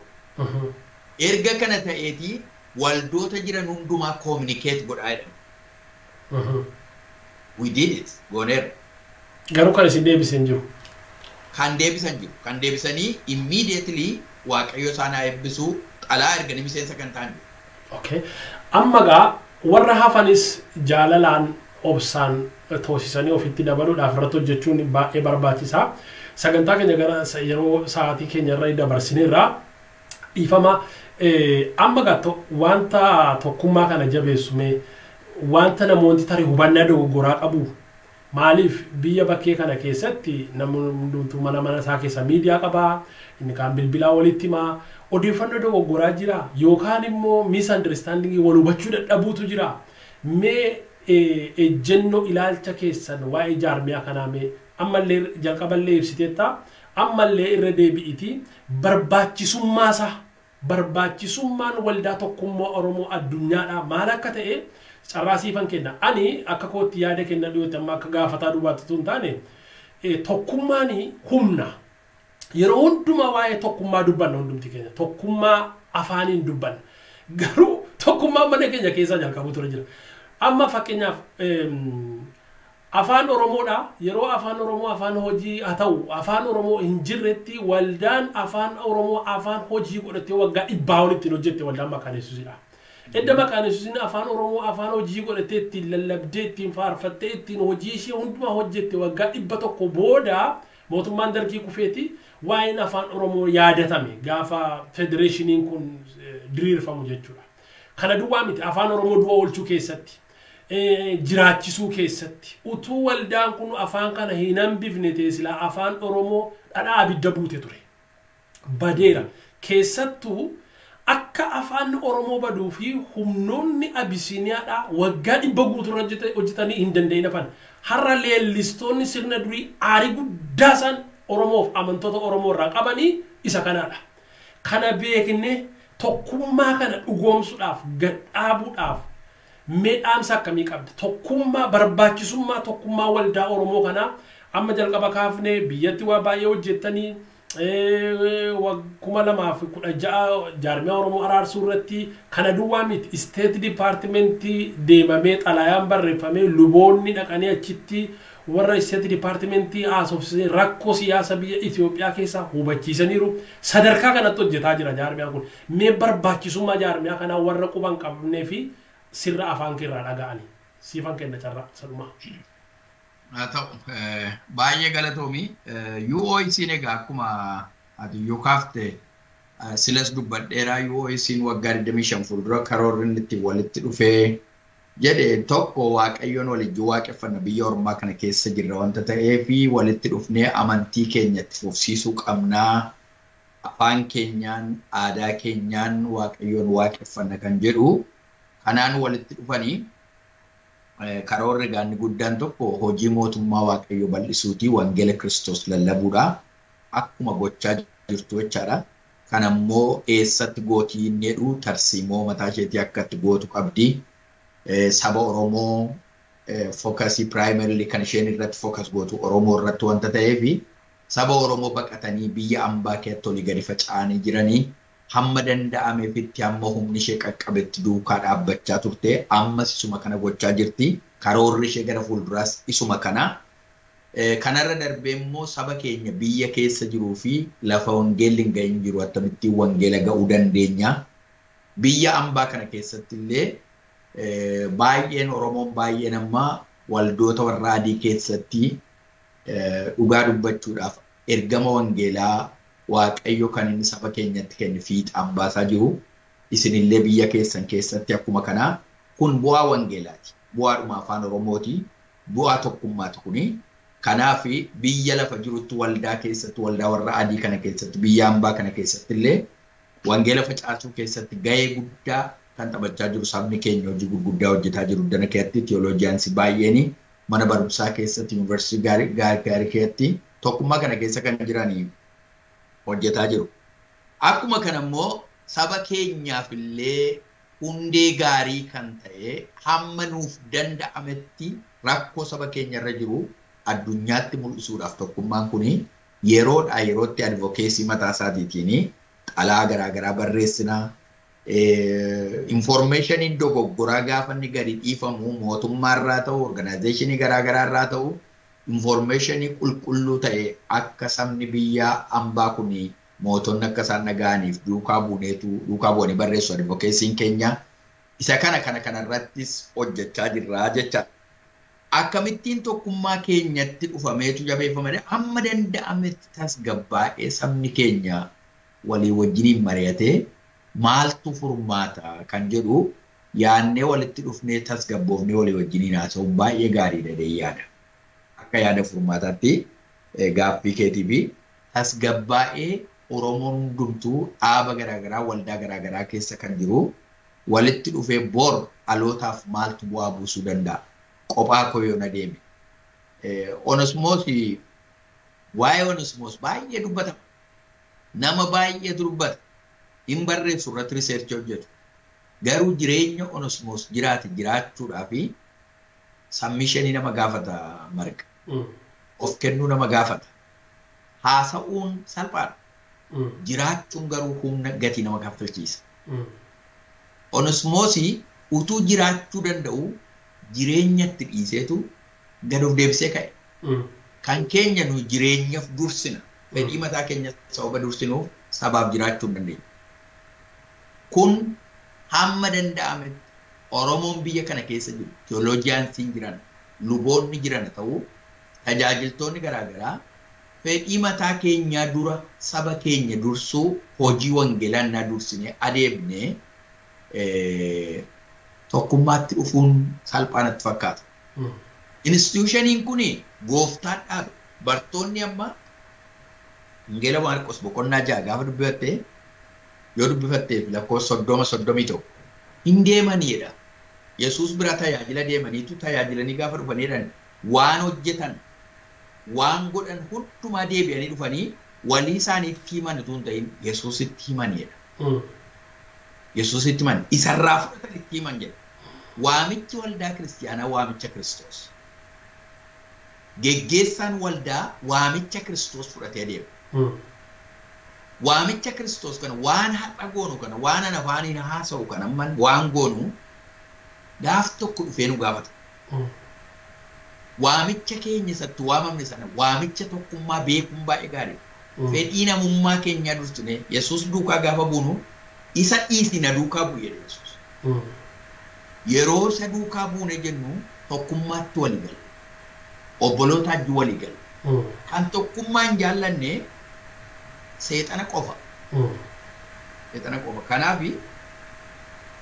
Erga kana ta'eetii waldoota jiran hundumaa communicate godhaa jedhama. We did it. Gooneerra. Garuu kan isin deebisan jiru. Kan deebisan jiru. Kan deebisanii immediately Waaqayyo isaan haa eebbisuu xalaa erganii miseensa kan ta'an. Okay. Amma gaa warra hafanis jaalalaan obsaan toosisanii ofitti dabaluudhaaf irratti hojjechuun baay'ee barbaachisaa. Sagantaa keenya gara yeroo sa'aatii keenya irra dabarsineerra dhiifama amma gaa wanta tokkummaa kana jabeessume wanta namoonni tarii hubannaa dogoggoraa qabu maaliif biyya bakkee kana keessatti namoonni mana isaa keessa miidiyaa qabaa inni kaan bilbilaa walitti himaa odeeffannoo dogoggoraa jira yookaan immoo misunderstanding wal hubachuu dadhabuutu jira mee ejjennoo ilaalcha keessan waa'ee jaarmiyaa kanaa mee ammallee jalqaballee ibsiteetta ammallee irra deebi'iti barbaachisummaan waldaa tokkummaa Oromoo addunyaadhaa maal akka ta'e carraasiifan kenna ani akka kootti yaada kenna dhiyootti amma akka gaafataa dubaatti tun taane tokkummaan humna yeroo hundumaa waa'ee tokkummaa dubbanna hundumti keenya tokkummaa afaaniin dubbanna garuu tokkummaa mana keenya keessaa jalqabu ture jira amma fakkeenyaaf afaan Oromoodha yeroo afaan Oromoo afaan hojii haa ta'u afaan Oromoo hin jirretti waldaan afaan Oromoo afaan hojii godhattee waggaa 100 walitti hojjette waldaan Maqaanesuusidha. Edda Maqaanesuusin afaan Oromoo afaan hojii godhattee ittiin lallabdee ittiin faarfattee ittiin hojii ishee hundumaa hojjette waggaa 100 booda mootummaan dargii kufeeti waa'een afaan Oromoo yaadatame gaafa federeeshiniin kun diriirfamu jechuudha. Kana duwwaa miti afaan Oromoo du'a oolchuu keessatti jiraachisuu keessatti utuu waldaan kun afaan kana hin hambifne teesila afaan Oromoo dhadhaa abidda buute ture. Badeera keessattuu akka afaan Oromoo baduu fi humnoonni Abisiiniyaadhaa waggaa 100 guutuu hojjetanii hin danda'in afaan har'a leellistoonni sirna durii aarii guddaa isaan Oromoof amantoota Oromoo irraa qabanii isa kanaadha. Kana beekne tokkummaa kana dhugoomsuudhaaf gadhaabuudhaaf meedhaamsa akkamii qabdi tokkummaa barbaachisummaa tokkummaa waldaa Oromoo kana amma jalqaba kaafne biyyatti waa baay'ee hojjettanii 2016 jaarmiyaa Oromoo araarsuu irratti kana duwwaa miti state department deemamee xalayaan barreeffamee luboonni dhaqanii achitti warra state department haasofsiisee rakkoo siyaasa biyya Itoophiyaa keessa hubachiisaniiru sadarkaa kanatti hojjetaa jira jaarmiyaan kun mee barbaachisummaa jaarmiyaa kanaa warra quban qabnee fi sirra afaan keerraa dhaga'anii siifan kenna carraa sadumaa. Haa ta'u baay'ee galatoomi UOIC'n egaa akkuma ati yoo kaafte silas dubbadheeraa UOIC'n waggaa 25 fuuldura karoorri inni itti walitti dhufee jedhe tokko Waaqayyoon waliin waaqeffanna biyya Oromaa kana keessa jirra wanta ta'eef walitti dhufnee amantii keenya itti fufsiisuu qabnaa afaan keenyaan aadaa keenyaan Waaqayyoon waaqeffanna kan jedhu kanaan walitti dhufanii karoorri gaanni guddaan tokko hojii mootummaa Waaqayyoo bal'isuutii wangeela Kiristoos lallabuudha akkuma gochaa jirtu jechaadha. Kanammoo eessatti gootii inni jedhu tarsiimoo mataa isheetii akkatti gootu qabdi. Saba Oromoo fookasii primarily kan isheen irratti fookas gootu Oromoo irratti wanta ta'eef saba Oromoo baqatanii biyya ambaa keessatti olii gadi faca'anii jiranii hamma danda'ameefitti hamma humni ishee qaqqabetti duukaa dhaabbachaa turte ammas isuma kana gochaa jirti karoorri ishee gara fuulduraas isuma kana kanarra darbee immoo saba keenya biyya keessa jiruu fi lafa wangeelli hin gahin jiru akkamittiin wangeela ga'uu dandeenya biyya ambaa kana keessatti illee baay'een Oromoon baay'een amma waldoota warra adii keessatti dhugaa dubbachuudhaaf ergama wangeelaa Waaqayyo kan inni saba keenyatti kenne fiixaan baasaa jiru isinillee biyya keessan keessatti akkuma kanaa kun bu'aa wangeelaati bu'aadhuma afaan Oromooti bu'aa tokkummaati kuni kanaaf biyya lafa jirutti waldaa keessatti waldaa warra adii kana keessatti biyya ambaa kana keessatti illee wangeela facaasuu keessatti gahee guddaa kan taphachaa jiru sabni keenya hojii gurguddaa hojjetaa jiru dana keessatti teoloojiyaansii baay'een mana barumsaa keessatti yuunivarsiitii gaarii keessatti tokkummaa kana keessa kan jiranii hojjetaa jiru. Akkuma kana immoo saba keenyaaf illee hundee gaarii kan ta'e hamma nuuf danda'ametti rakkoo saba keenya irra jiru addunyaatti mul'isuudhaaf tokkummaan kun yeroodhaa yerootti advokeesii mataa isaatiitiin xalaa garaagaraa barreessinaa informationiin dogoggoraa gaafa inni gadi dhiifamu mootummaarraa ta'u organizationii garaagaraarraa ta'u informationii qulqulluu ta'e akka sabni biyyaa hambaa kun mootonni akka isaan dhaga'aniif duukaa bu'anii barreessu advokeesiin keenya isa kanarrattis hojjechaa jirra jecha akkamittiin tokkummaa keenyatti dhufameetu jabeeffamee amma danda'ametti tasgabbaa'ee sabni keenya walii wajjiniin mari'atee maaltu furmaata kan jedhu yaannee walitti dhufnee tasgabboofnee walii wajjiniin haasa'uun baay'ee gaariidha deeyyaadha. Akka yaada furmaataatti gaaffii keetii fi tasgabbaa'ee Oromoon hundumtuu dhaaba garaagaraa waldaa garaagaraa keessa kan jiru walitti dhufee bor dhalootaaf maaltu bu'aa buusuu danda'a. Qophaa koo yoo na deeme. Onesmoos waa'ee Onesmoos baay'ee dubbatama. Nama baay'ee dubbata. Hin barreessu irratti riseerchi hojjetu. Garuu jireenya Onesmoos jiraachuudhaaf submissionii nama gaafata marga. Of kennuu nama gaafata. Haasa'uun salphaadha. Jiraachuun garuu humna gatii nama kaffalchiisa. Onesmoos utuu jiraachuu danda'u jireenyatti dhiiseetu gad of deebisee ka'e. Kan keenya nu jireenyaaf dursina. Fedhii mataa keenya sababa dursinuuf sabaaf jiraachuu hin dandeenye. Kun hamma danda'ametti Oromoon biyya kana keessa jiru, teolojiyaansiin jiran, luboonni jiran ta'uu, tajaajiltoonni garaagaraa fedhii mataa keenyaa dura saba keenya dursuu hojii wangeelaa dursinee adeemnee tokkummaatti dhufuun salphaanatti fakkaata. Institushiniin kun gooftaan dhaabe bartoonni amma Wangeela Maarqos boqonnaa 6 gaafa dubbifattee yoo dubbifatteef lakkoofsa 30 hin deemaniidha. Yesuus bira tajaajila deemaniitu tajaajilanii gaafa dhufaniidhaan waan hojjetan waan godhan hundumaa deebi'anii dhufanii walii isaaniitti himan utuu hin ta'in Yesuusitti himanidha. Yesuusitti himan isarraa fudhatan itti himan jedha. Waamichi waldaa kiristiyaanaa waamicha Kiristoos. Geggeessaan waldaa waamicha Kiristoos fudhatee adeema. Waamicha Kiristoos kana waan har'a goonu kana waan ana afaaniin haasa'u kana amman waan goonu gaaf tokko dhufee nu gaafata. Waamicha keenya isatti waamamne sana waamicha tokkummaa beekuun baay'ee gaarii. Fedhii namummaa keenyaa dursine Yesuus duukaa gaafa buunu isa dhiisi na duukaa bu'e jedhe Yesuus. Yeroo isa duukaa buune jennu tokkummaatti walii gala. Obboloota ajju walii gala. Kan tokkummaan jaallanne seexana qofa. Seexana qofa. Kanaaf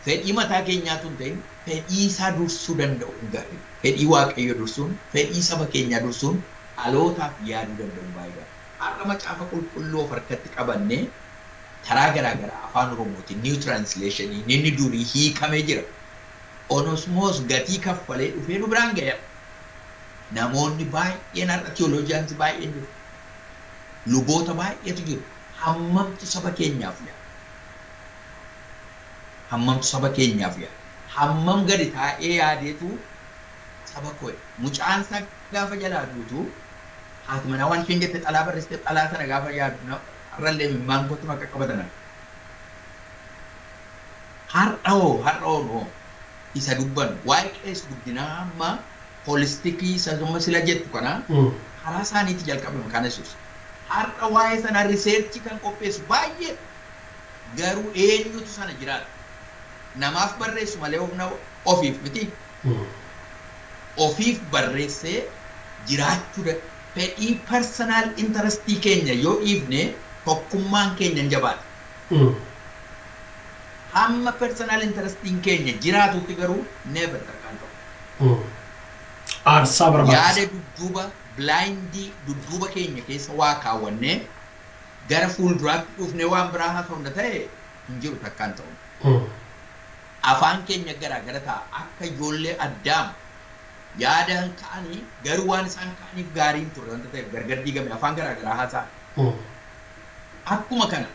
fedhii mataa keenyaatu hin ta'in fedhii isaa dursuu danda'u gaarii. Fedhii Waaqayyoo dursuun, fedhii saba keenyaa dursuun dhalootaaf yaaduu danda'u baay'ee. Har'a macaafa qulqulluu of harkatti qabannee karaa garaagaraa afaan Oromootiin new translationii inni durii hiikamee jira. Onesmoos gatii kaffalee dhufee nu biraan ga'eera. Namoonni baay'een har'a teolojiyaansi baay'een jiru. Luboota baay'eetu jiru. Hammamtu saba keenyaaf yaada. Hammamtu saba keenyaaf yaada. Hammam gadi taa'ee yaadeetu saba koye. Mucaan isaa gaafa jalaa duutu haati manaa waan isheen jette xalaa barreessite xalaa sana gaafa yaadu har'allee mimmaan kootti maqaa qabatana. Har'oo isa dubban waa'ee qees guddinaa amma holistikii isa zomma sila jettu kana karaa isaaniitti jalqabame kan Yesuus. Har'a waa'ee sana riseerchi kan qopheessu baay'ee garuu eenyutu sana jiraata. Namaaf barreessu malee ofiif miti. Ofiif barreessee jiraachuu fedhii personal interestii keenya yoo dhiifne tokkummaan keenya hin jabaatu. Hamma personal interestiin keenya jiraatutti garuu never tarkaan ta'u. Aarsaa barbaachisa. Yaada dudduuba blindii dudduuba keenya keessa waa kaawwannee gara fuulduraatti dhufnee waan biraa haasa'u hunda ta'e hin jiru takkaan ta'u. Afaan keenya garaagara ta'a akka ijoollee Addaam yaada ka'anii garuu waan isaan ka'aniif gaariin ture wanta ta'eef gargar diigame afaan garaagaraa haasa'a. Akkuma kana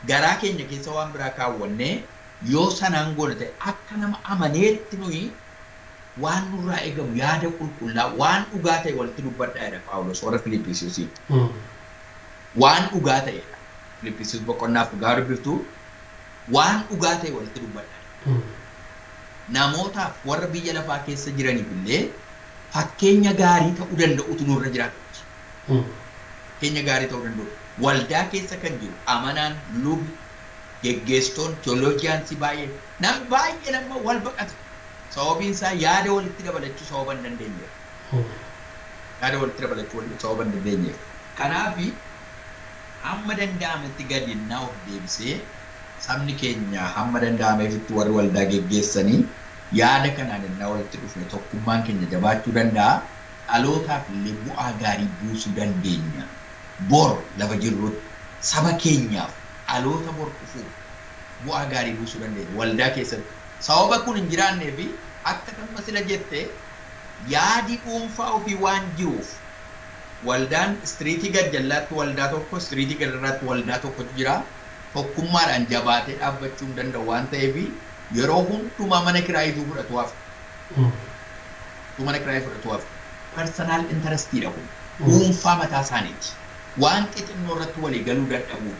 garaa keenya keessa waan biraa kaawwannee yoo sanaan godhate akka nama amaneetti nuyi waan nurraa eegamu yaada qulqullaa waan dhugaa ta'e walitti dubbadhaa jedha Phaawulos warra Filiippisiisiin. Waan dhugaa ta'edha. Filiippisiis boqonnaaf dhugaa dubbiftu waan dhugaa ta'e walitti dubbadhaa. Namootaaf warra biyya lafaa keessa jiraniif illee fakkeenya gaarii ta'uu danda'utu nurra jiraatu. Fakkeenya gaarii ta'uu danda'u. Waldaa keessa kan jiru amanaan lubi geggeessitoon teoloojiyaansii baay'ee namni baay'ee nama wal baqata. Sababiin isaa yaada walitti dabalachuu sababa hin dandeenyeef. Yaada walitti dabalachuu sababa hin dandeenyeef. Kanaaf hamma danda'ametti gadi naa of deebisee sabni keenya hamma danda'ameefitti warri waldaa geggeessanii yaada kanaan innaa walitti dhufne tokkummaan keenya jabaachuu danda'a. Dhalootaaf illee bu'aa gaarii buusuu dandeenya. Bor lafa jirrutti saba keenyaaf dhaloota bor dhufuuf bu'aa gaarii buusuu dandeenya waldaa keessatti. Sababa kun hin jiraannee fi akka kanuma sila jette yaadi dhuunfaa ofii waan jiruuf waldaan istiriitii gajjallaatti waldaa tokko istiriitii gadarraatti waldaa tokkotu jira. Tokkummaadhaan jabaatee dhaabbachuu hin danda'u waan ta'eef yeroo hundumaa mana kiraayituu fudhatuwaaf. Mana kiraayii fudhatuwaaf. Personal interestiidha kun. Dhuunfaa mataa isaaniiti. Waan xixinnoo irratti walii galuu dadhabuu.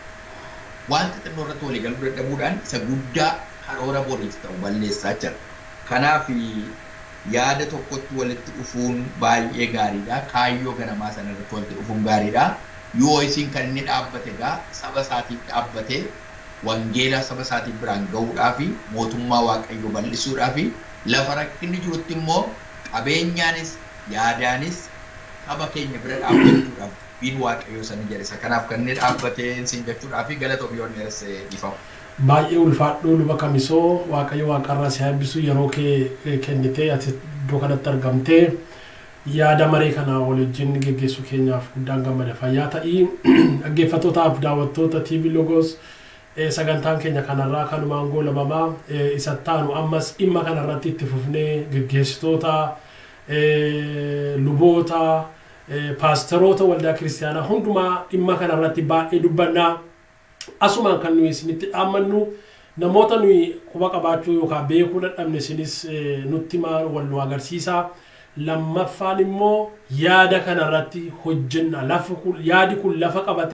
Waan xixinnoo irratti walii galuu dadhabuudhaan isa guddaa karoora boriif ta'u balleessaa jira. Kanaaf yaada tokkotti walitti dhufuun baay'ee gaariidha. Kaayyoo ganamaa sana irratti walitti dhufuun gaariidha. Yoo isin kan inni dhaabbate egaa saba isaatiif dhaabbatee wangeela saba isaatiif biraan gahuudhaa fi mootummaa Waaqayyoo bal'isuudhaa fi lafa rakkinni jirutti immoo qabeenyaanis yaadaanis saba keenya bira dhaabbachuudhaaf biin Waaqayyoo sana jedhisa. Kanaaf kan inni dhaabbatee isin jechuudhaa fi galata ofii dheeressee ifamu. Baay'ee ulfaadhuu luba Kamisoo Waaqayyo waaqarraa si eebbisu yeroo kee kennitee ati iddoo kanatti argamtee yaada maree kana wajjin geggeessuu keenyaaf guddaan gammada fayyaa ta'ii dhaggeeffattootaaf daawwattoota TV Logos sagantaan keenya kanarraa kanumaan goolabamaa isa taanu ammas dhimma kanarratti itti fufnee geggeessitoota luboota paasteroota waldaa kiristiyaanaa hundumaa dhimma kanarratti baay'ee dubbannaa asumaan kan nuyi isinitti dhaammannu namoota nuyi quba qabaachuu yookaan beekuu dadhabne isinis nutti wal nu agarsiisaa. Lammaffaan immoo yaada kanarratti hojjenna yaadi kun lafa qabate